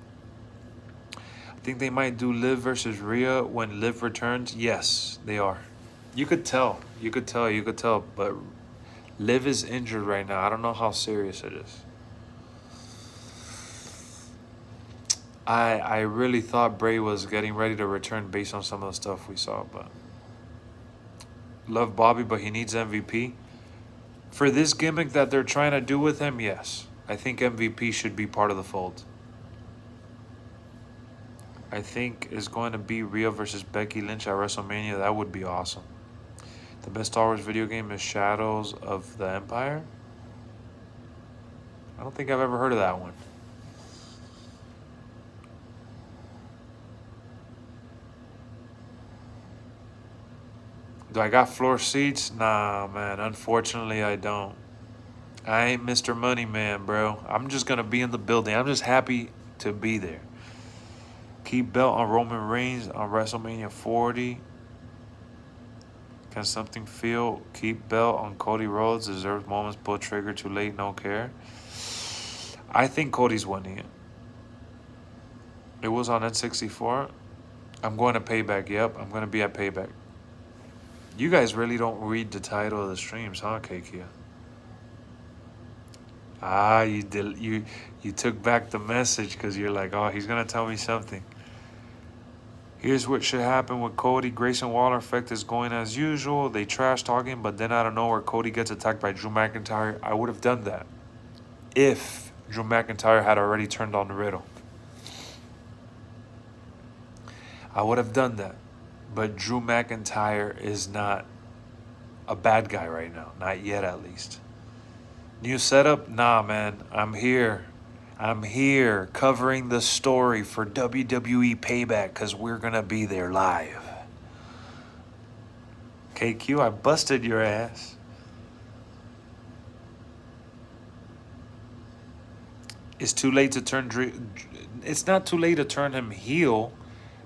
I think they might do Liv versus Rhea when Liv returns. Yes, they are. You could tell. But Liv is injured right now. I don't know how serious it is. I really thought Bray was getting ready to return based on some of the stuff we saw, but love Bobby, but he needs MVP. For this gimmick that they're trying to do with him, yes. I think MVP should be part of the fold. I think is going to be Rhea versus Becky Lynch at WrestleMania. That would be awesome. The best Star Wars video game is Shadows of the Empire. I don't think I've ever heard of that one. Do I got floor seats? Nah, man. Unfortunately, I don't. I ain't Mr. Money Man, bro. I'm just going to be in the building. I'm just happy to be there. Keep belt on Roman Reigns on WrestleMania 40. Can something feel? Keep belt on Cody Rhodes. Deserves moments. Pull trigger too late. No care. I think Cody's winning it. It was on N64. I'm going to Payback. Yep, I'm going to be at Payback. You guys really don't read the title of the streams, huh, Kekia? Ah, you took back the message because you're like, oh, he's gonna tell me something. Here's what should happen with Cody. Grayson Waller effect is going as usual. They trash talking, but then out of nowhere, Cody gets attacked by Drew McIntyre. I would have done that if Drew McIntyre had already turned on the Riddle. I would have done that. But Drew McIntyre is not a bad guy right now. Not yet, at least. New setup? Nah, man. I'm here. Covering the story for WWE Payback because we're going to be there live. KQ, I busted your ass. It's too late to turn Drew. It's not too late to turn him heel.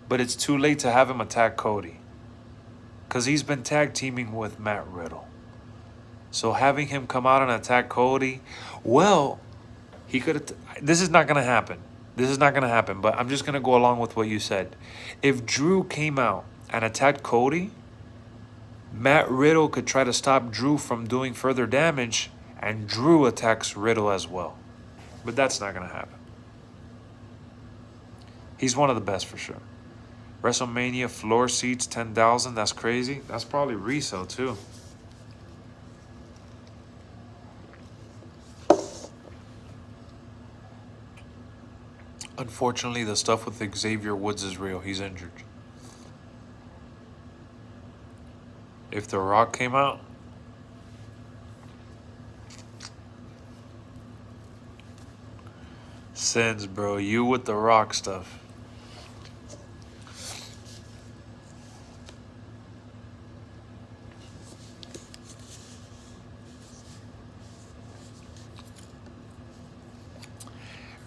But it's too late to have him attack Cody. Because he's been tag teaming with Matt Riddle. So having him come out and attack Cody, well, he could have... This is not going to happen. But I'm just going to go along with what you said. If Drew came out and attacked Cody, Matt Riddle could try to stop Drew from doing further damage, and Drew attacks Riddle as well. But that's not going to happen. He's one of the best for sure. WrestleMania floor seats, 10,000. That's crazy. That's probably resale too. Unfortunately, the stuff with Xavier Woods is real. He's injured. If The Rock came out, sins, bro. You with The Rock stuff.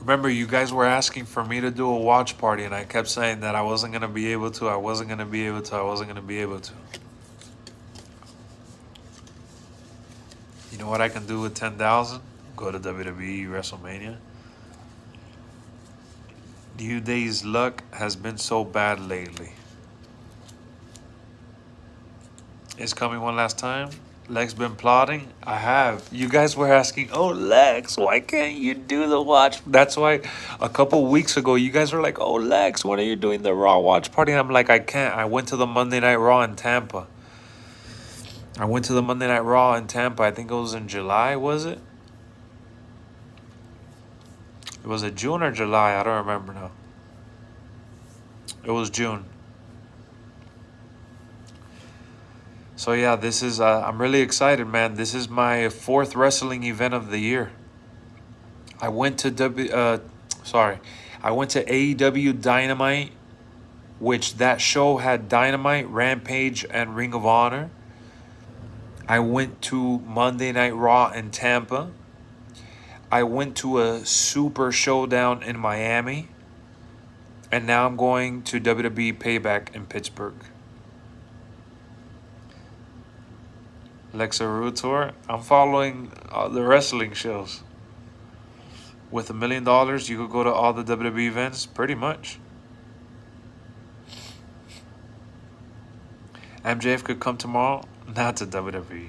Remember, you guys were asking for me to do a watch party, and I kept saying that I wasn't going to be able to. You know what I can do with 10,000? Go to WWE WrestleMania. New Day's luck has been so bad lately. is coming one last time. Lex been plotting. I have. You guys were asking, oh Lex, why can't you do the watch? That's why a couple weeks ago you guys were like, oh Lex, when are you doing the Raw watch party? And I'm like, I can't. I went to the Monday Night Raw in Tampa. I went to the Monday Night Raw in Tampa. I think it was in July, was it? Was it June or July? I don't remember now. It was June. So yeah, this is I'm really excited, man. This is my fourth wrestling event of the year. I went to I went to AEW Dynamite, which that show had Dynamite, Rampage, and Ring of Honor. I went to Monday Night Raw in Tampa. I went to a Super Showdown in Miami. And now I'm going to WWE Payback in Pittsburgh. LexxExp tour. I'm following the wrestling shows. With $1 million, you could go to all the WWE events, pretty much. MJF could come tomorrow, not to WWE.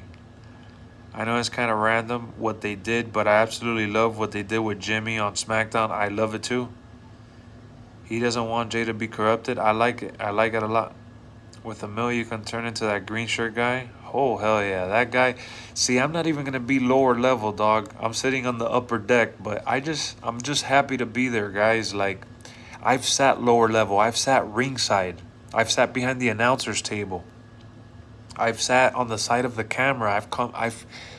I know it's kind of random what they did, but I absolutely love what they did with Jimmy on Smackdown. I love it too. He doesn't want Jay to be corrupted. I like it. I like it a lot. With $1 million, you can turn into that green shirt guy. Oh, hell yeah. That guy. See, I'm not even going to be lower level, dog. I'm sitting on the upper deck, but I'm just happy to be there, guys. Like, I've sat lower level. I've sat ringside. I've sat behind the announcer's table. I've sat on the side of the camera.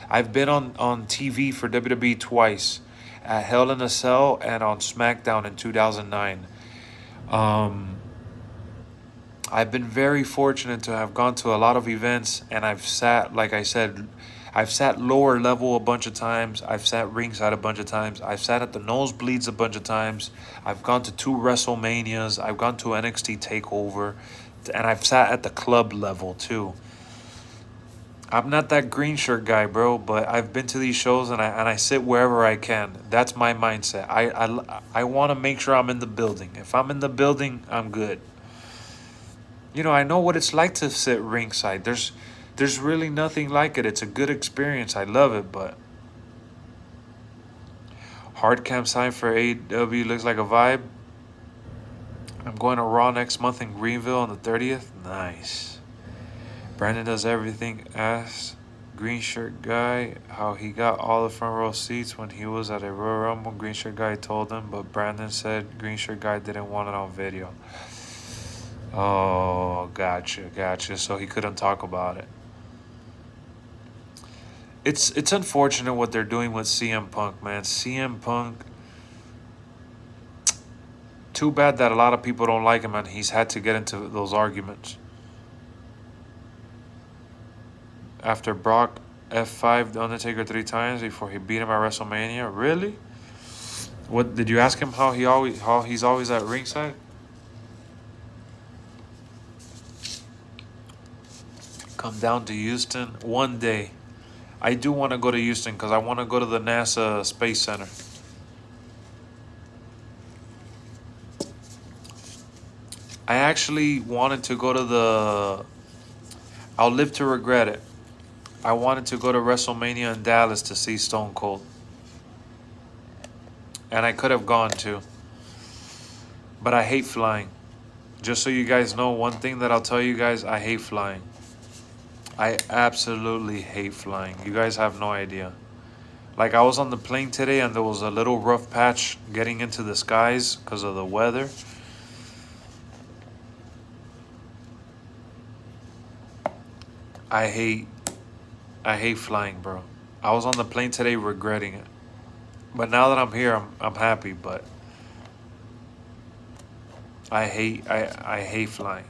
I've been on TV for WWE twice. At Hell in a Cell and on Smackdown in 2009. I've been very fortunate to have gone to a lot of events, and I've sat, like I said, I've sat lower level a bunch of times. I've sat ringside a bunch of times. I've sat at the nosebleeds a bunch of times. I've gone to 2 WrestleManias. I've gone to NXT TakeOver, and I've sat at the club level too. I'm not that green shirt guy, bro, but I've been to these shows and I sit wherever I can. That's my mindset. I want to make sure I'm in the building. If I'm in the building, I'm good. You know, I know what it's like to sit ringside. There's really nothing like it. It's a good experience. I love it, but hard camp sign for AEW looks like a vibe. I'm going to Raw next month in Greenville on the 30th. Nice. Brandon does everything. Ask green shirt guy how he got all the front row seats when he was at a Royal Rumble. Green shirt guy told him, but Brandon said green shirt guy didn't want it on video. Oh, gotcha. So he couldn't talk about it. It's unfortunate what they're doing with CM Punk, man. CM Punk. Too bad that a lot of people don't like him and he's had to get into those arguments. After Brock F5 The Undertaker 3 times before he beat him at WrestleMania. Really? What did you ask him how he's always at ringside? Come down to Houston one day. I do want to go to Houston because I want to go to the NASA Space Center. I actually wanted to go to the... I'll live to regret it. I wanted to go to WrestleMania in Dallas to see Stone Cold. And I could have gone too. But I hate flying. Just so you guys know, one thing that I'll tell you guys, I hate flying. I absolutely hate flying. You guys have no idea. Like, I was on the plane today and there was a little rough patch getting into the skies because of the weather. I hate flying, bro. I was on the plane today regretting it. But now that I'm here, I'm happy, but I hate flying.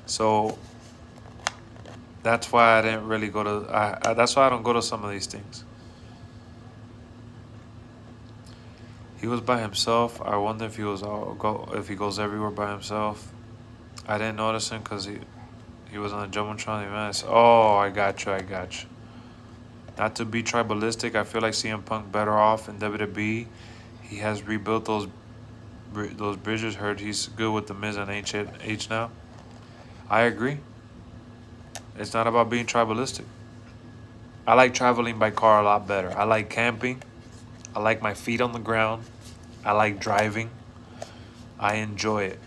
So that's why I didn't really go to that's why I don't go to some of these things. He was by himself. I wonder if he goes everywhere by himself. I didn't notice him because he was on the Jumbotron event. Oh, I got you. Not to be tribalistic, I feel like CM Punk better off in WWE. He has rebuilt those bridges. Heard he's good with the Miz and H now. I agree. It's not about being tribalistic. I like traveling by car a lot better. I like camping. I like my feet on the ground. I like driving. I enjoy it.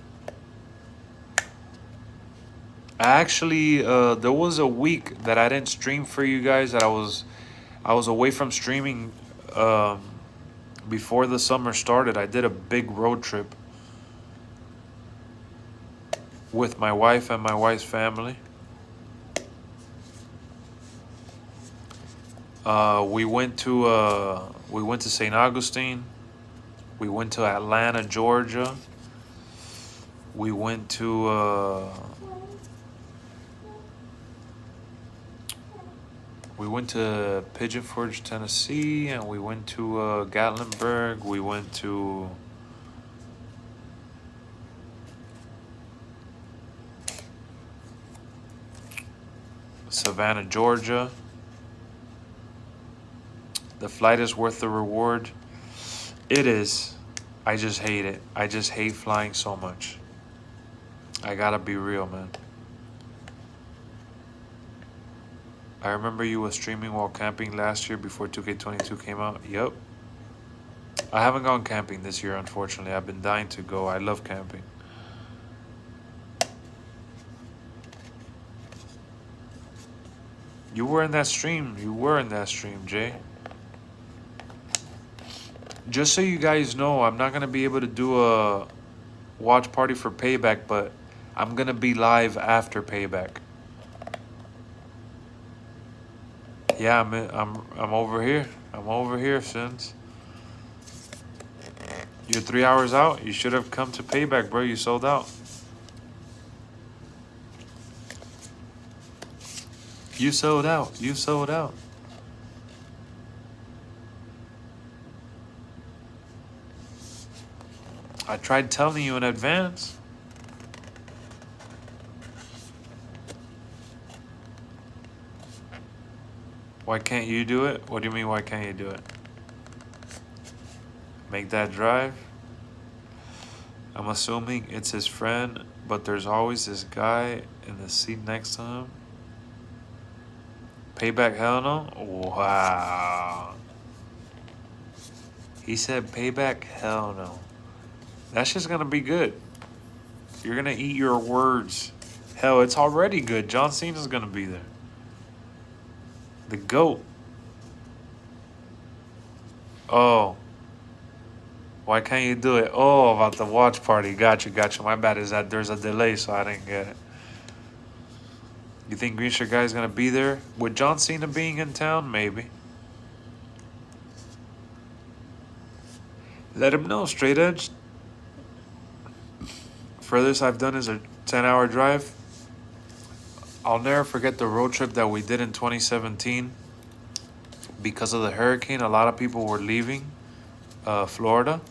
Actually, there was a week that I didn't stream for you guys. That I was away from streaming um, before the summer started. I did a big road trip with my wife and my wife's family. We went to St. Augustine. We went to Atlanta, Georgia. We went to Pigeon Forge, Tennessee, and we went to Gatlinburg. We went to Savannah, Georgia. The flight is worth the reward. It is. I just hate it. I just hate flying so much. I gotta be real, man. I remember you was streaming while camping last year before 2K22 came out. Yep. I haven't gone camping this year, unfortunately. I've been dying to go. I love camping. You were in that stream. You were in that stream, Jay. Just so you guys know, I'm not going to be able to do a watch party for Payback, but I'm going to be live after Payback. Yeah, I'm over here. I'm over here, Sins. You're 3 hours out. You should have come to Payback, bro. You sold out. You sold out. You sold out. I tried telling you in advance. Why can't you do it? What do you mean, why can't you do it? Make that drive? I'm assuming it's his friend, but there's always this guy in the seat next to him. Payback, hell no? Wow. He said payback, hell no. That's just gonna be good. You're gonna eat your words. Hell, it's already good. John Cena's gonna be there. The GOAT. Oh. Why can't you do it? Oh, about the watch party. Gotcha, gotcha. My bad is that there's a delay, so I didn't get it. You think Green Shirt Guy's gonna be there? With John Cena being in town? Maybe. Let him know, straight edge. Furthest I've done is a 10-hour drive. I'll never forget the road trip that we did in 2017. Because of the hurricane, a lot of people were leaving Florida.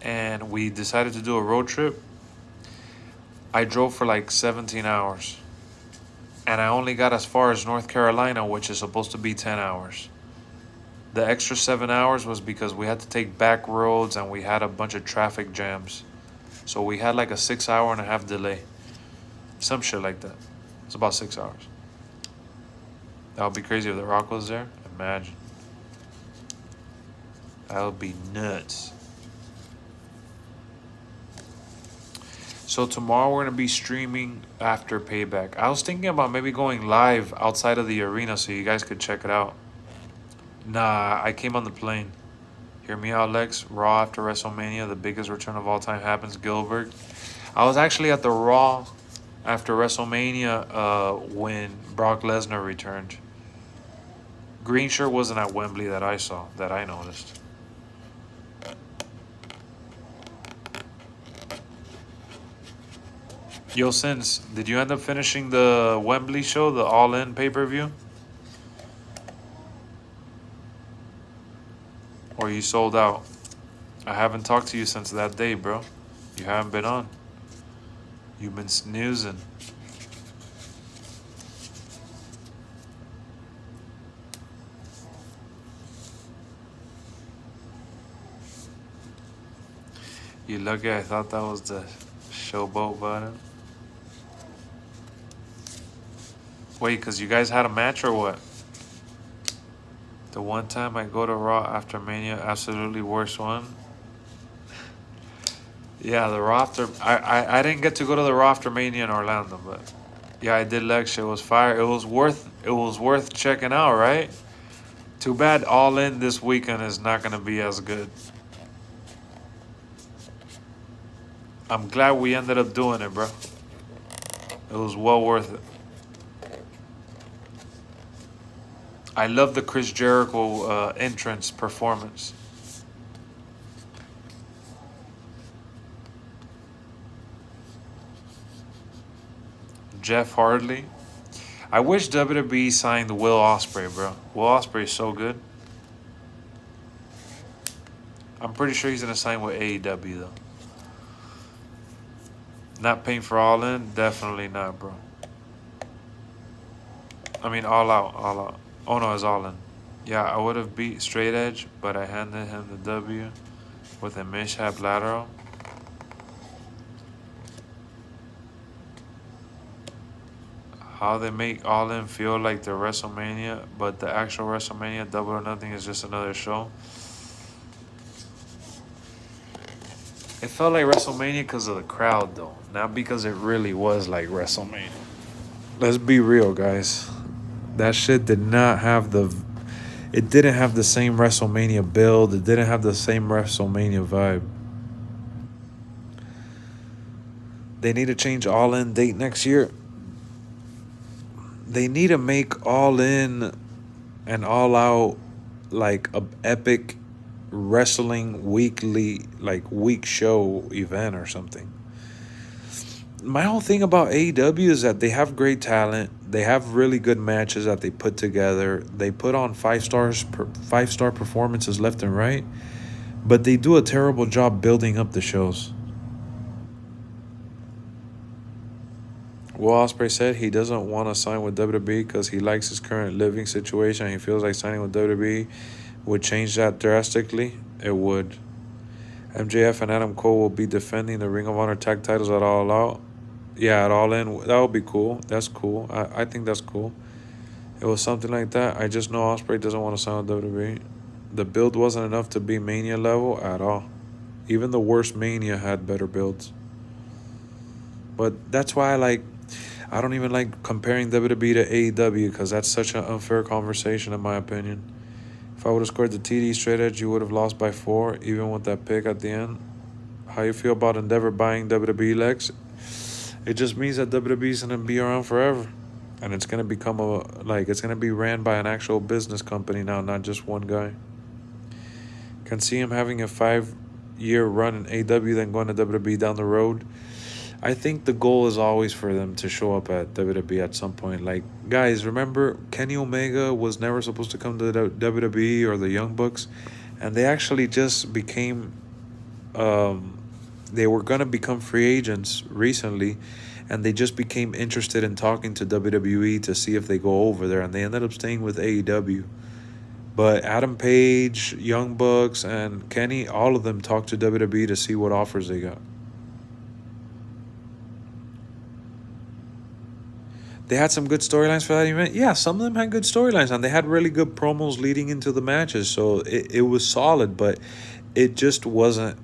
And we decided to do a road trip. I drove for like 17 hours. And I only got as far as North Carolina, which is supposed to be 10 hours. The extra 7 hours was because we had to take back roads and we had a bunch of traffic jams. So we had like a 6-hour-and-a-half delay. Some shit like that. It's about 6 hours. That would be crazy if The Rock was there. Imagine. That would be nuts. So tomorrow we're going to be streaming after Payback. I was thinking about maybe going live outside of the arena so you guys could check it out. Nah, I came on the plane. Hear me out, Lex. Raw after WrestleMania, the biggest return of all time happens. Gilbert. I was actually at the Raw after WrestleMania when Brock Lesnar returned. Green Shirt wasn't at Wembley that I saw, that I noticed. Yo, Sins, did you end up finishing the Wembley show, the All-In pay-per-view? Or you sold out? I haven't talked to you since that day, bro. You haven't been on. You've been snoozing. You lucky I thought that was the showboat button. Wait, because you guys had a match or what? The one time I go to Raw after Mania, absolutely worst one. Yeah, the Raw after I didn't get to go to the Raw after Mania in Orlando, but yeah, I did Lex. It was fire. It was worth checking out, right? Too bad All In this weekend is not gonna be as good. I'm glad we ended up doing it, bro. It was well worth it. I love the Chris Jericho entrance performance. Jeff Hardy. I wish WWE signed Will Ospreay, bro. Will Ospreay is so good. I'm pretty sure he's gonna sign with AEW though. Not paying for All In, definitely not, bro. I mean, All Out, All Out. Oh no, it's All In. Yeah, I would have beat Straight Edge, but I handed him the W with a mishap lateral. How they make All In feel like the WrestleMania, but the actual WrestleMania Double or Nothing is just another show. It felt like WrestleMania because of the crowd, though, not because it really was like WrestleMania. Let's be real, guys. That shit did not have the. It didn't have the same WrestleMania build. It didn't have the same WrestleMania vibe. They need to change All In date next year. They need to make All In and All Out like a epic wrestling weekly, like week show event or something. My whole thing about AEW is that they have great talent. They have really good matches that they put together. They put on 5-star performances left and right, but they do a terrible job building up the shows. Will Ospreay said he doesn't want to sign with WWE because he likes his current living situation. He feels like signing with WWE would change that drastically. It would. MJF and Adam Cole will be defending the Ring of Honor tag titles at All Out. Yeah, at All In. That would be cool. That's cool. I think that's cool. It was something like that. I just know Ospreay doesn't want to sign with WWE. The build wasn't enough to be Mania level at all. Even the worst Mania had better builds. But that's why I don't even like comparing WWE to AEW because that's such an unfair conversation in my opinion. If I would have scored the TD straight edge, you would have lost by 4, even with that pick at the end. How you feel about Endeavor buying WWE Lex? It just means that WWE is gonna be around forever, and it's gonna become it's gonna be ran by an actual business company now, not just one guy. Can see him having a 5-year run in AEW, then going to WWE down the road. I think the goal is always for them to show up at WWE at some point. Like, guys, remember Kenny Omega was never supposed to come to the WWE or the Young Bucks, and they actually just became. They were gonna become free agents recently, and they just became interested in talking to WWE to see if they go over there, and they ended up staying with AEW. But Adam Page, Young Bucks, and Kenny, all of them talked to WWE to see what offers they got. They had some good storylines for that event. Yeah, some of them had good storylines, and they had really good promos leading into the matches. So it was solid, but it just wasn't,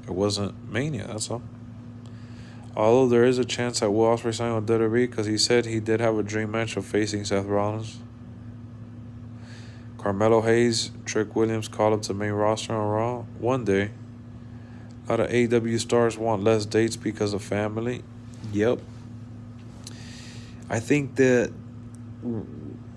it wasn't Mania, that's all. Although there is a chance that Will Ospreay signed with WWE because he said he did have a dream match of facing Seth Rollins. Carmelo Hayes, Trick Williams call up to main roster on Raw. One day. A lot of AEW stars want less dates because of family. Yep. I think that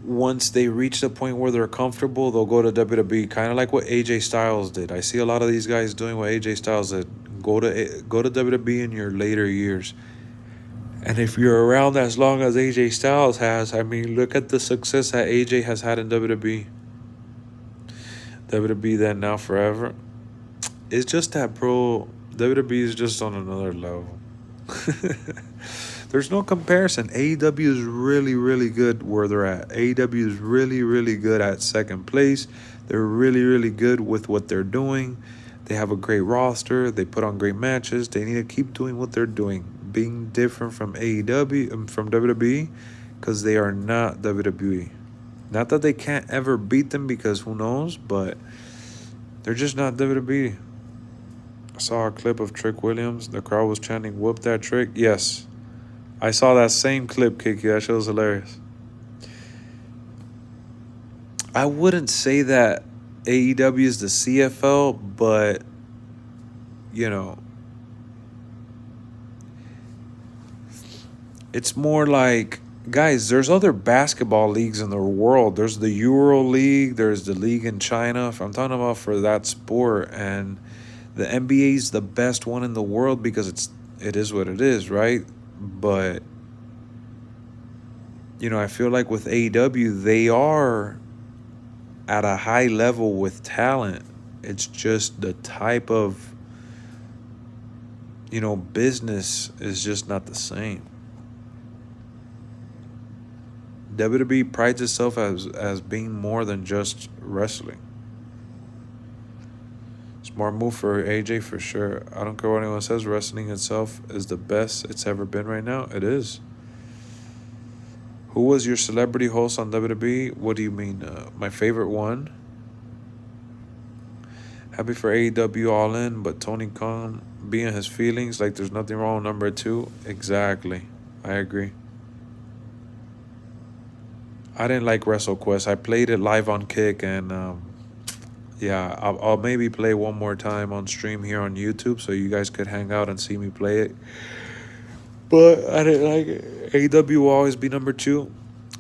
once they reach the point where they're comfortable, they'll go to WWE, kind of like what AJ Styles did. I see a lot of these guys doing what AJ Styles did. Go to WWE in your later years. And if you're around as long as AJ Styles has, I mean, look at the success that AJ has had in WWE. WWE then, now, forever. It's just that, bro, WWE is just on another level. There's no comparison. AEW is really, really good where they're at. AEW is really, really good at second place. They're really, really good with what they're doing. They have a great roster. They put on great matches. They need to keep doing what they're doing. Being different from AEW, from WWE, because they are not WWE. Not that they can't ever beat them, because who knows, but they're just not WWE. I saw a clip of Trick Williams. The crowd was chanting, "Whoop that Trick." Yes, I saw that same clip, Kiki. That shit was hilarious. I wouldn't say that AEW is the CFL, but, you know, it's more like, guys, there's other basketball leagues in the world. There's the Euro League, there's the league in China. If I'm talking about for that sport, and the NBA is the best one in the world because it is what it is, right? But, you know, I feel like with AEW, they are at a high level with talent. It's just the type of, you know, business is just not the same. WWE prides itself as being more than just wrestling. Smart move for AJ for sure. I don't care what anyone says. Wrestling itself is the best it's ever been right now. It is. Who was your celebrity host on WWE? What do you mean? My favorite one? Happy for AEW All In, but Tony Khan being his feelings, like there's nothing wrong with number 2. Exactly. I agree. I didn't like WrestleQuest. I played it live on Kick, and yeah, I'll maybe play one more time on stream here on YouTube so you guys could hang out and see me play it. But I didn't like it. AEW will always be number 2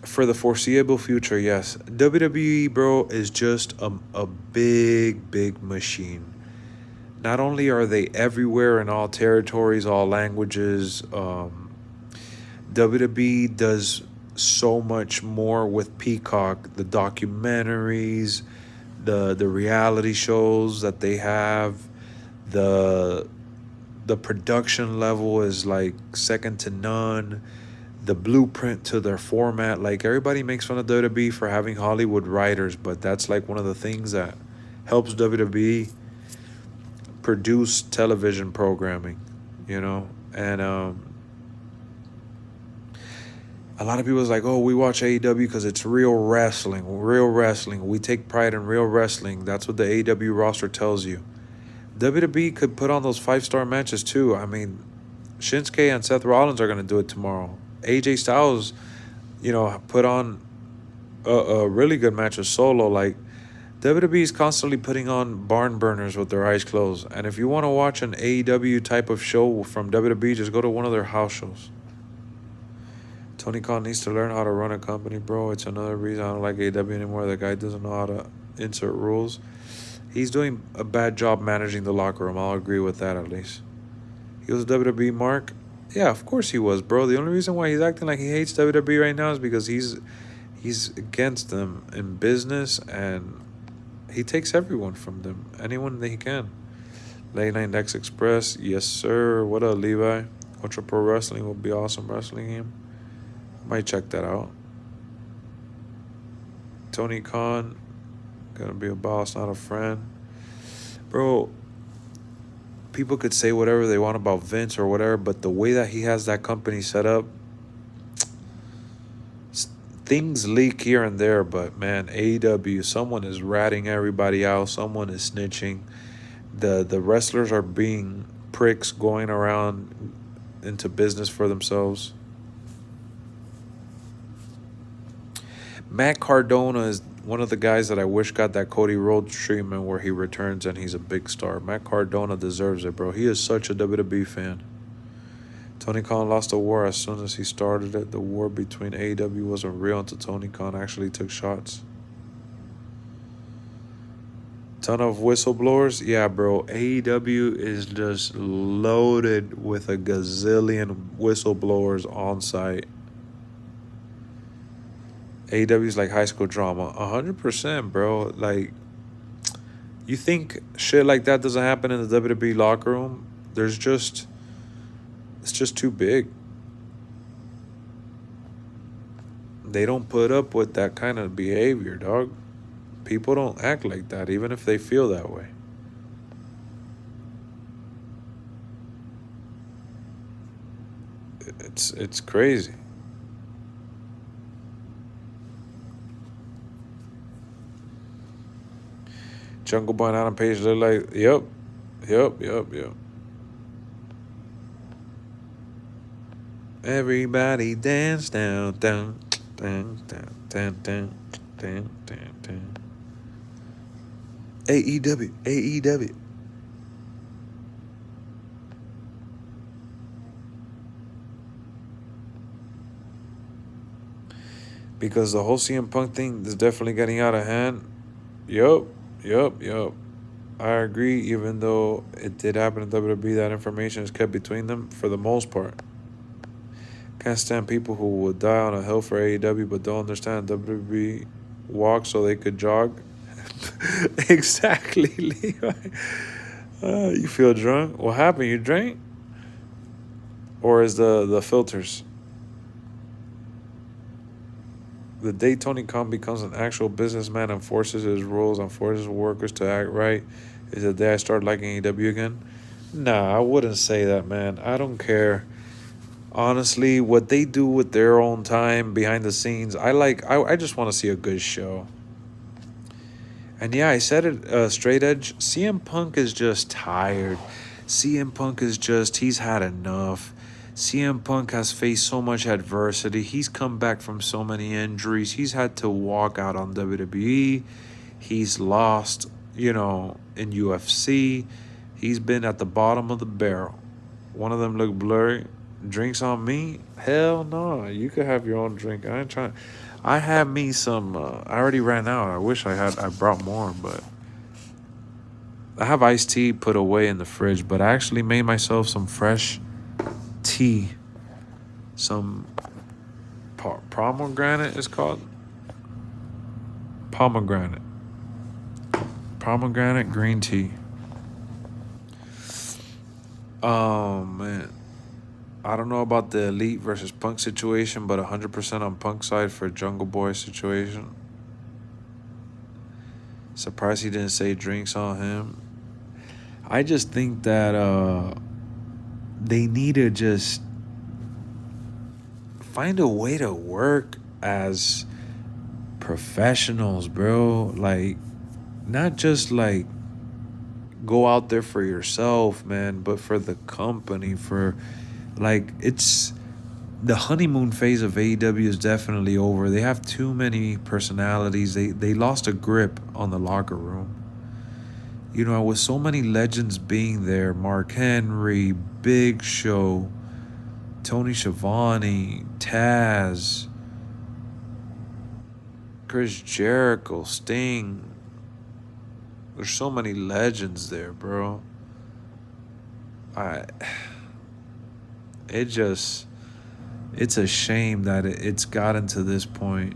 for the foreseeable future. Yes, WWE, bro, is just a big machine. Not only are they everywhere in all territories, all languages, WWE does so much more with Peacock, the documentaries, the reality shows that they have, the production level is like second to none. The blueprint to their format, like everybody makes fun of WWE for having Hollywood writers, but that's like one of the things that helps WWE produce television programming, you know. And a lot of people is like, oh, we watch AEW because it's real wrestling. We take pride in real wrestling. That's what the AEW roster tells you. WWE could put on those 5-star matches too. I mean, Shinsuke and Seth Rollins are going to do it tomorrow. AJ Styles, you know, put on a really good match of Solo. Like, WWE is constantly putting on barn burners with their eyes closed. And if you want to watch an AEW type of show from WWE, just go to one of their house shows. Tony Khan needs to learn how to run a company, bro. It's another reason I don't like AEW anymore. The guy doesn't know how to insert rules. He's doing a bad job managing the locker room. I'll agree with that at least. He was a WWE mark. Yeah, of course he was, bro. The only reason why he's acting like he hates WWE right now is because he's against them in business, and he takes everyone from them, anyone that he can. Late Night LexxExpress, yes sir. What up, Levi? Ultra Pro Wrestling will be awesome wrestling game. Might check that out. Tony Khan, gonna be a boss, not a friend. Bro, people could say whatever they want about Vince or whatever, but the way that he has that company set up, things leak here and there. But man, AEW, someone is ratting everybody out. Someone is snitching. The wrestlers are being pricks, going around into business for themselves. Matt Cardona is one of the guys that I wish got that Cody Rhodes treatment where he returns and he's a big star. Matt Cardona deserves it, bro. He is such a WWE fan. Tony Khan lost the war as soon as he started it. The war between AEW wasn't real until Tony Khan actually took shots. Ton of whistleblowers. Yeah, bro. AEW is just loaded with a gazillion whistleblowers on site. AEW is like high school drama. 100%, bro. Like, you think shit like that doesn't happen in the WWE locker room? It's just too big. They don't put up with that kind of behavior, dog. People don't act like that, even if they feel that way. It's crazy. Jungle Boy and Adam Page look like, yep. Everybody dance down, down, down, down, down, down, down, down, down. AEW, AEW. Because the whole CM Punk thing is definitely getting out of hand. Yup. I agree, even though it did happen in WWE, that information is kept between them for the most part. Can't stand people who would die on a hill for AEW but don't understand WWE walk so they could jog. Exactly, Levi. You feel drunk? What happened? You drank? Or is the filters? The day Tony Khan becomes an actual businessman and forces his rules and forces workers to act right is the day I start liking AEW again. Nah, I wouldn't say that, man. I don't care. Honestly, what they do with their own time behind the scenes, I just want to see a good show. And yeah, I said it straight edge. CM Punk is just tired. CM Punk is just, he's had enough. CM Punk has faced so much adversity. He's come back from so many injuries. He's had to walk out on WWE. He's lost, in UFC. He's been at the bottom of the barrel. One of them look blurry. Drinks on me? Hell no. You could have your own drink. I ain't trying. I had me some. I already ran out. I wish I brought more, but I have iced tea put away in the fridge. But I actually made myself some fresh tea. Some pomegranate is called. Pomegranate green tea. Oh man. I don't know about the Elite versus Punk situation, but 100% on Punk's side for Jungle Boy situation. Surprised he didn't say drinks on him. I just think that they need to just find a way to work as professionals, bro. Like, not just like go out there for yourself, man, but for the company, it's the honeymoon phase of AEW is definitely over. They have too many personalities. They lost a grip on the locker room. With so many legends being there, Mark Henry, Big Show, Tony Schiavone, Taz, Chris Jericho, Sting. There's so many legends there, bro. It's a shame that it's gotten to this point.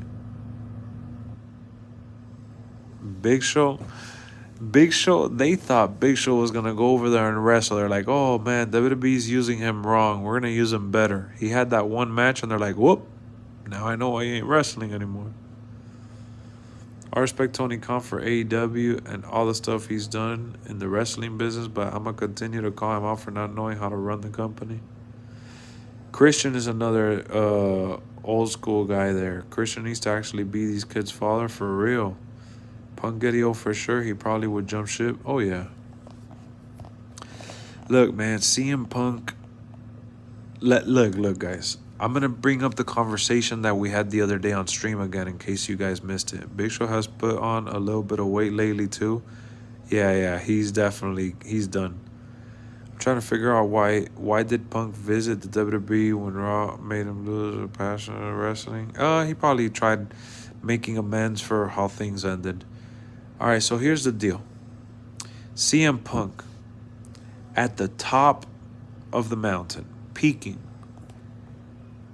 Big Show, they thought Big Show was going to go over there and wrestle. They're like, oh man, WWE's using him wrong. We're going to use him better. He had that one match and they're like, whoop, now I know he ain't wrestling anymore. I respect Tony Khan for AEW and all the stuff he's done in the wrestling business, but I'm going to continue to call him out for not knowing how to run the company. Christian is another old school guy there. Christian needs to actually be these kids' father for real. Punk Getio for sure. He probably would jump ship. Oh, yeah. Look, man, CM Punk. Look, guys. I'm going to bring up the conversation that we had the other day on stream again in case you guys missed it. Big Show has put on a little bit of weight lately, too. Yeah, he's done. I'm trying to figure out why did Punk visit the WWE when Raw made him lose a passion of wrestling? He probably tried making amends for how things ended. All right, so here's the deal. CM Punk at the top of the mountain, peaking,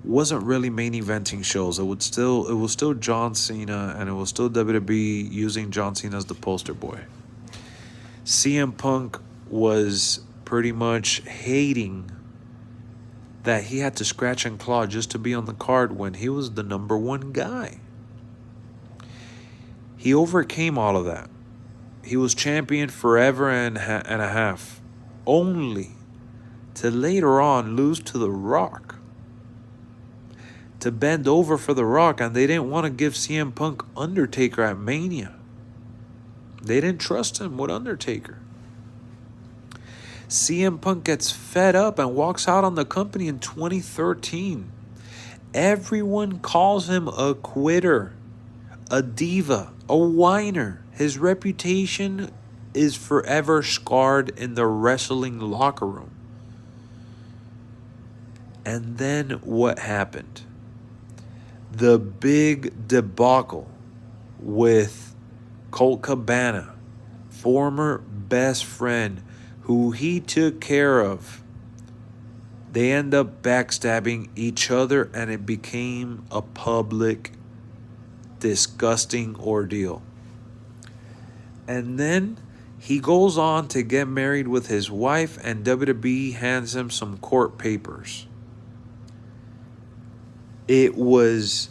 wasn't really main eventing shows. It was still John Cena, and it was still WWE using John Cena as the poster boy. CM Punk was pretty much hating that he had to scratch and claw just to be on the card when he was the number one guy. He overcame all of that. He was champion forever and a half, only to later on lose to The Rock. To bend over for The Rock, and they didn't want to give CM Punk Undertaker at Mania. They didn't trust him with Undertaker. CM Punk gets fed up and walks out on the company in 2013. Everyone calls him a quitter, a diva, a whiner. His reputation is forever scarred in the wrestling locker room. And then what happened? The big debacle with Colt Cabana, former best friend who he took care of. They end up backstabbing each other, and it became a public, disgusting ordeal. And then he goes on to get married with his wife, and WWE hands him some court papers. It was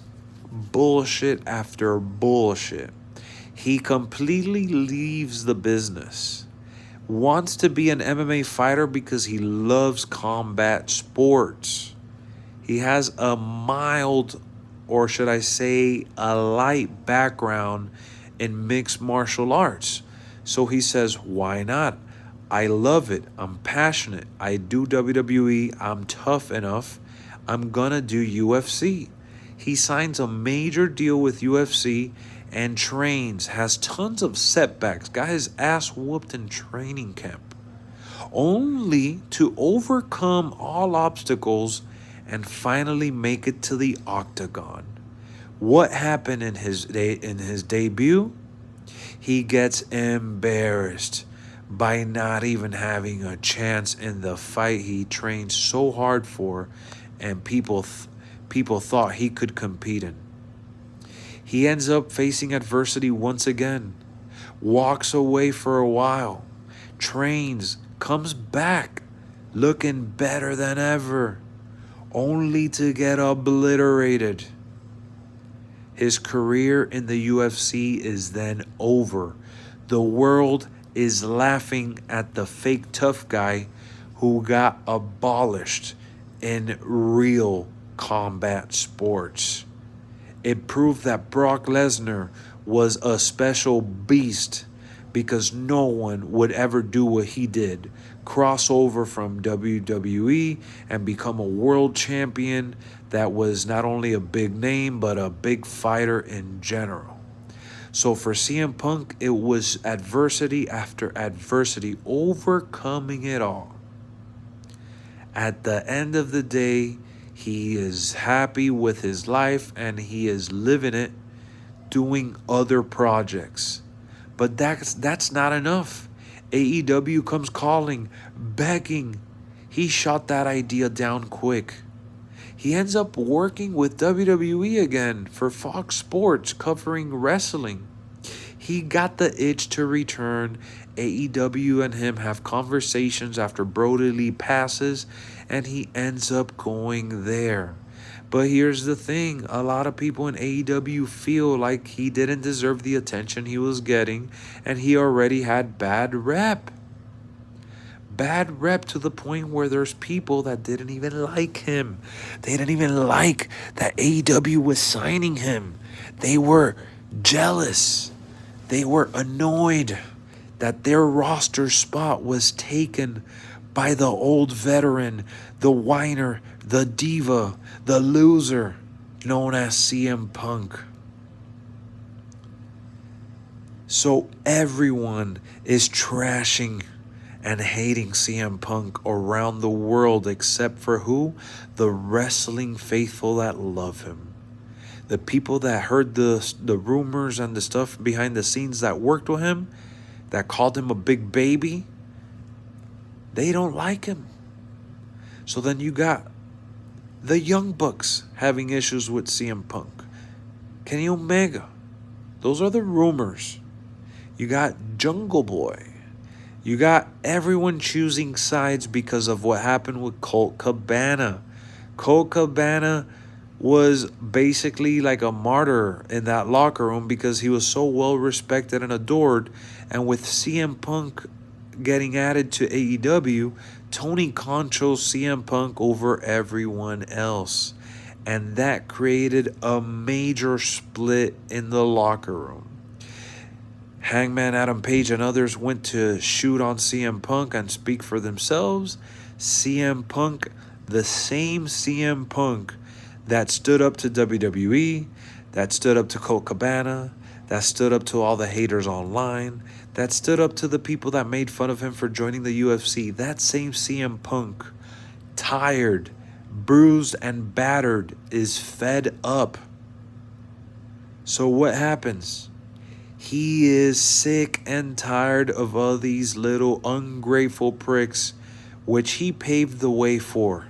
bullshit after bullshit. He completely leaves the business. Wants to be an MMA fighter because he loves combat sports. He has a mild, or should I say, a light background in mixed martial arts. So he says, why not? I love it. I'm passionate. I do WWE. I'm tough enough. I'm gonna do UFC. He signs a major deal with UFC and trains, has tons of setbacks, got his ass whooped in training camp, only to overcome all obstacles and finally make it to the octagon. What happened in his debut? He gets embarrassed by not even having a chance in the fight he trained so hard for, and people thought he could compete in. He ends up facing adversity once again, walks away for a while, trains, comes back, looking better than ever, only to get obliterated. His career in the UFC is then over. The world is laughing at the fake tough guy who got abolished in real combat sports. It proved that Brock Lesnar was a special beast because no one would ever do what he did. Cross over from WWE and become a world champion that was not only a big name, but a big fighter in general. So for CM Punk, it was adversity after adversity, overcoming it all. At the end of the day, he is happy with his life and he is living it, doing other projects. But that's not enough. AEW comes calling, begging. He shot that idea down quick. He ends up working with WWE again for Fox Sports, covering wrestling. He got the itch to return. AEW and him have conversations after Brody Lee passes, and he ends up going there. But here's the thing. A lot of people in AEW feel like he didn't deserve the attention he was getting, and he already had bad rep. Bad rep to the point where there's people that didn't even like him. They didn't even like that AEW was signing him. They were jealous. They were annoyed that their roster spot was taken by the old veteran, the whiner, the diva, the loser, known as CM Punk. So everyone is trashing and hating CM Punk around the world, except for who? The wrestling faithful that love him. The people that heard the rumors and the stuff behind the scenes that worked with him, that called him a big baby, they don't like him. So then you got the Young Bucks having issues with CM Punk. Kenny Omega. Those are the rumors. You got Jungle Boy. You got everyone choosing sides because of what happened with Colt Cabana. Colt Cabana was basically like a martyr in that locker room because he was so well respected and adored. And with CM Punk getting added to AEW, Tony Khan chose CM Punk over everyone else. And that created a major split in the locker room. Hangman Adam Page and others went to shoot on CM Punk and speak for themselves. CM Punk, the same CM Punk that stood up to WWE, that stood up to Colt Cabana, that stood up to all the haters online, that stood up to the people that made fun of him for joining the UFC. That same CM Punk, tired, bruised, and battered, is fed up. So what happens? He is sick and tired of all these little ungrateful pricks, which he paved the way for.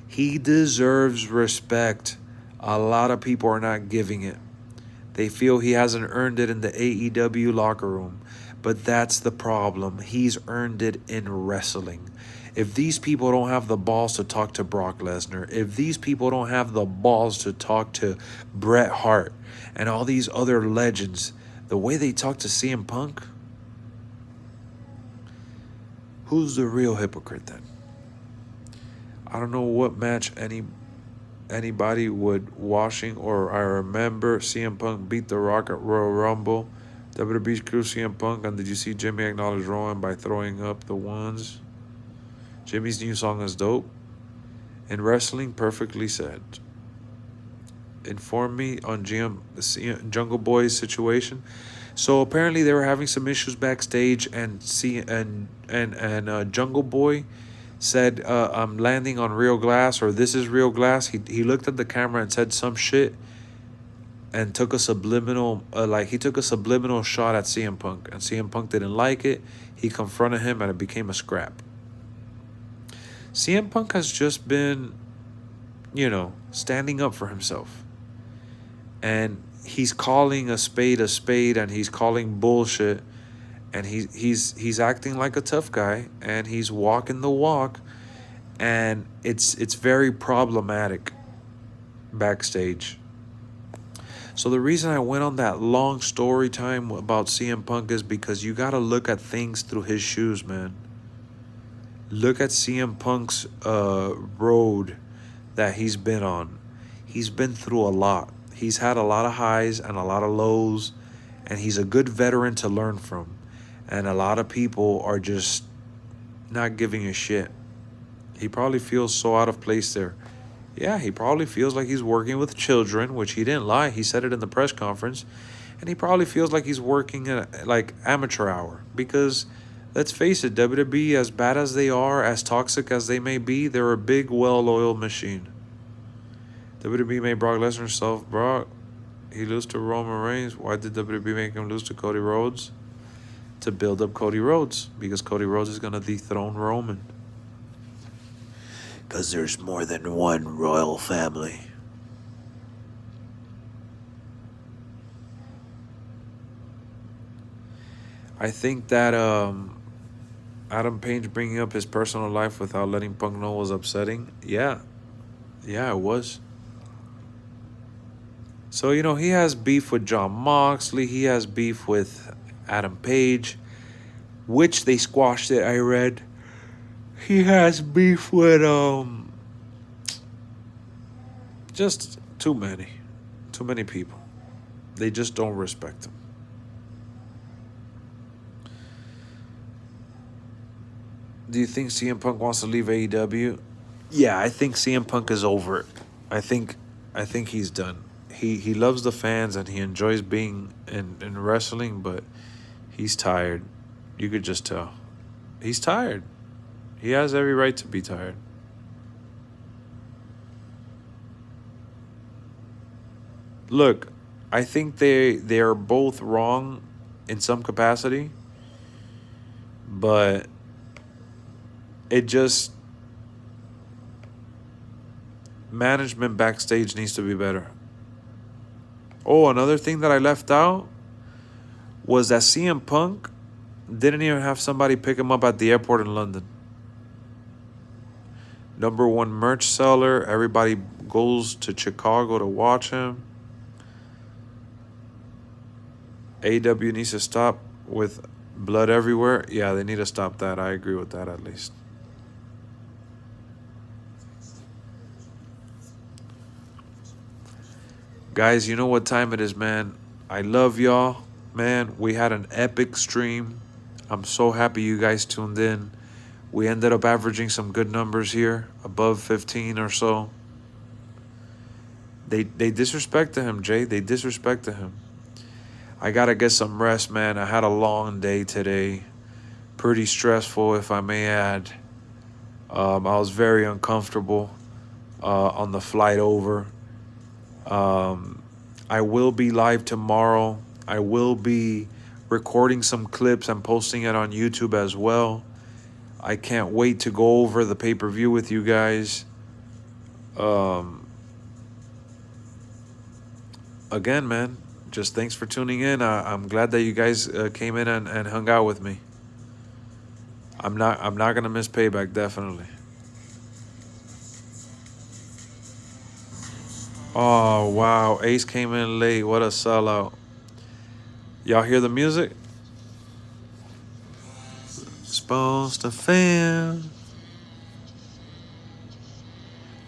He deserves respect. A lot of people are not giving it. They feel he hasn't earned it in the AEW locker room. But that's the problem. He's earned it in wrestling. If these people don't have the balls to talk to Brock Lesnar, if these people don't have the balls to talk to Bret Hart and all these other legends, the way they talk to CM Punk, who's the real hypocrite then? I don't know what match anybody would watching, or I remember CM Punk beat The Rock at Royal Rumble. WWE's crew CM Punk, and did you see Jimmy acknowledge Rowan by throwing up the ones? Jimmy's new song is dope. In wrestling, perfectly said. Inform me on Jungle Boy's situation. So apparently they were having some issues backstage, and Jungle Boy said, "I'm landing on real glass," or "This is real glass." He looked at the camera and said some shit, and took a subliminal shot at CM Punk, and CM Punk didn't like it. He confronted him, and it became a scrap. CM Punk has just been, standing up for himself. And he's calling a spade, and he's calling bullshit. And he's acting like a tough guy, and he's walking the walk. And it's very problematic backstage. So the reason I went on that long story time about CM Punk is because you got to look at things through his shoes, man. Look at CM Punk's road that he's been on. He's been through a lot. He's had a lot of highs and a lot of lows, and he's a good veteran to learn from. And a lot of people are just not giving a shit. He probably feels so out of place there. Yeah, he probably feels like he's working with children, which he didn't lie. He said it in the press conference. And he probably feels like he's working at like amateur hour, because let's face it, WWE, as bad as they are, as toxic as they may be, they're a big, well-oiled machine. WWE made Brock Lesnar self. Brock, he lost to Roman Reigns. Why did WWE make him lose to Cody Rhodes? To build up Cody Rhodes, because Cody Rhodes is going to dethrone Roman. Because there's more than one royal family. I think that Adam Page bringing up his personal life without letting Punk know was upsetting. Yeah, it was. So, he has beef with Jon Moxley. He has beef with Adam Page, which they squashed it, I read. He has beef with just too many people. They just don't respect him. Do you think CM Punk wants to leave AEW? Yeah, I think CM Punk is over it. I think he's done. He loves the fans and he enjoys being in wrestling, but he's tired. You could just tell. He's tired. He has every right to be tired. Look, I think they are both wrong in some capacity, but it just, management backstage needs to be better. Oh, another thing that I left out was that CM Punk didn't even have somebody pick him up at the airport in London. #1 merch seller. Everybody goes to Chicago to watch him. AEW needs to stop with blood everywhere. Yeah, they need to stop that. I agree with that at least. Guys, you know what time it is, man. I love y'all. Man, we had an epic stream. I'm so happy you guys tuned in. We ended up averaging some good numbers here, above 15 or so. They disrespected him, Jay. They disrespected him. I gotta get some rest, man. I had a long day today. Pretty stressful, if I may add. I was very uncomfortable on the flight over. I will be live tomorrow. I will be recording some clips and posting it on YouTube as well. I can't wait to go over the pay-per-view with you guys. Again, man, just thanks for tuning in. I'm glad that you guys came in and hung out with me. I'm not gonna miss Payback, definitely. Oh wow, Ace came in late. What a sellout. Y'all hear the music? Supposed to fail.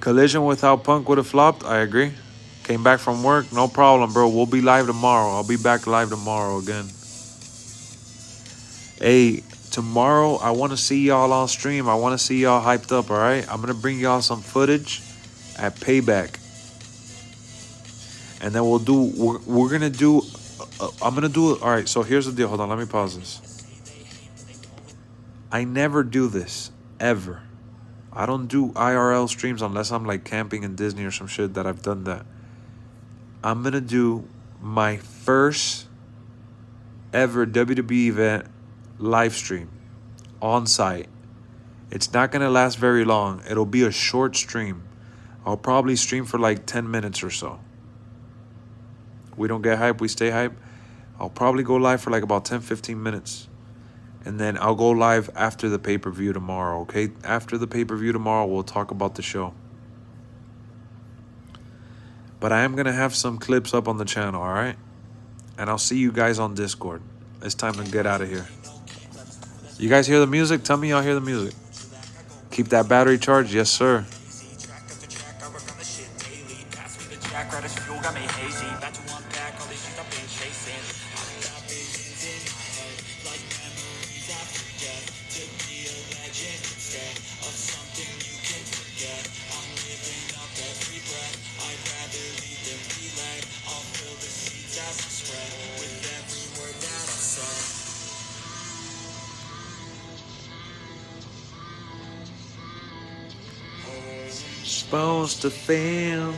Collision without Punk would have flopped. I agree. Came back from work. No problem, bro. We'll be live tomorrow. I'll be back live tomorrow again. Hey, tomorrow I want to see y'all on stream. I want to see y'all hyped up, all right? I'm going to bring y'all some footage at Payback. And then we're going to do, I'm going to do, all right, so here's the deal. Hold on, let me pause this. I never do this, ever. I don't do IRL streams unless I'm like camping in Disney or some shit that I've done that. I'm going to do my first ever WWE event live stream on site. It's not going to last very long. It'll be a short stream. I'll probably stream for like 10 minutes or so. We don't get hype, we stay hype. I'll probably go live for like about 10-15 minutes. And then I'll go live after the pay-per-view tomorrow, okay? After the pay-per-view tomorrow, we'll talk about the show. But I am going to have some clips up on the channel, all right? And I'll see you guys on Discord. It's time to get out of here. You guys hear the music? Tell me y'all hear the music. Keep that battery charged? Yes, sir. Supposed to fail.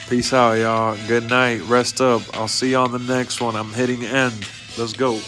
Peace out, y'all. Good night. Rest up. I'll see you on the next one. I'm hitting end. Let's go.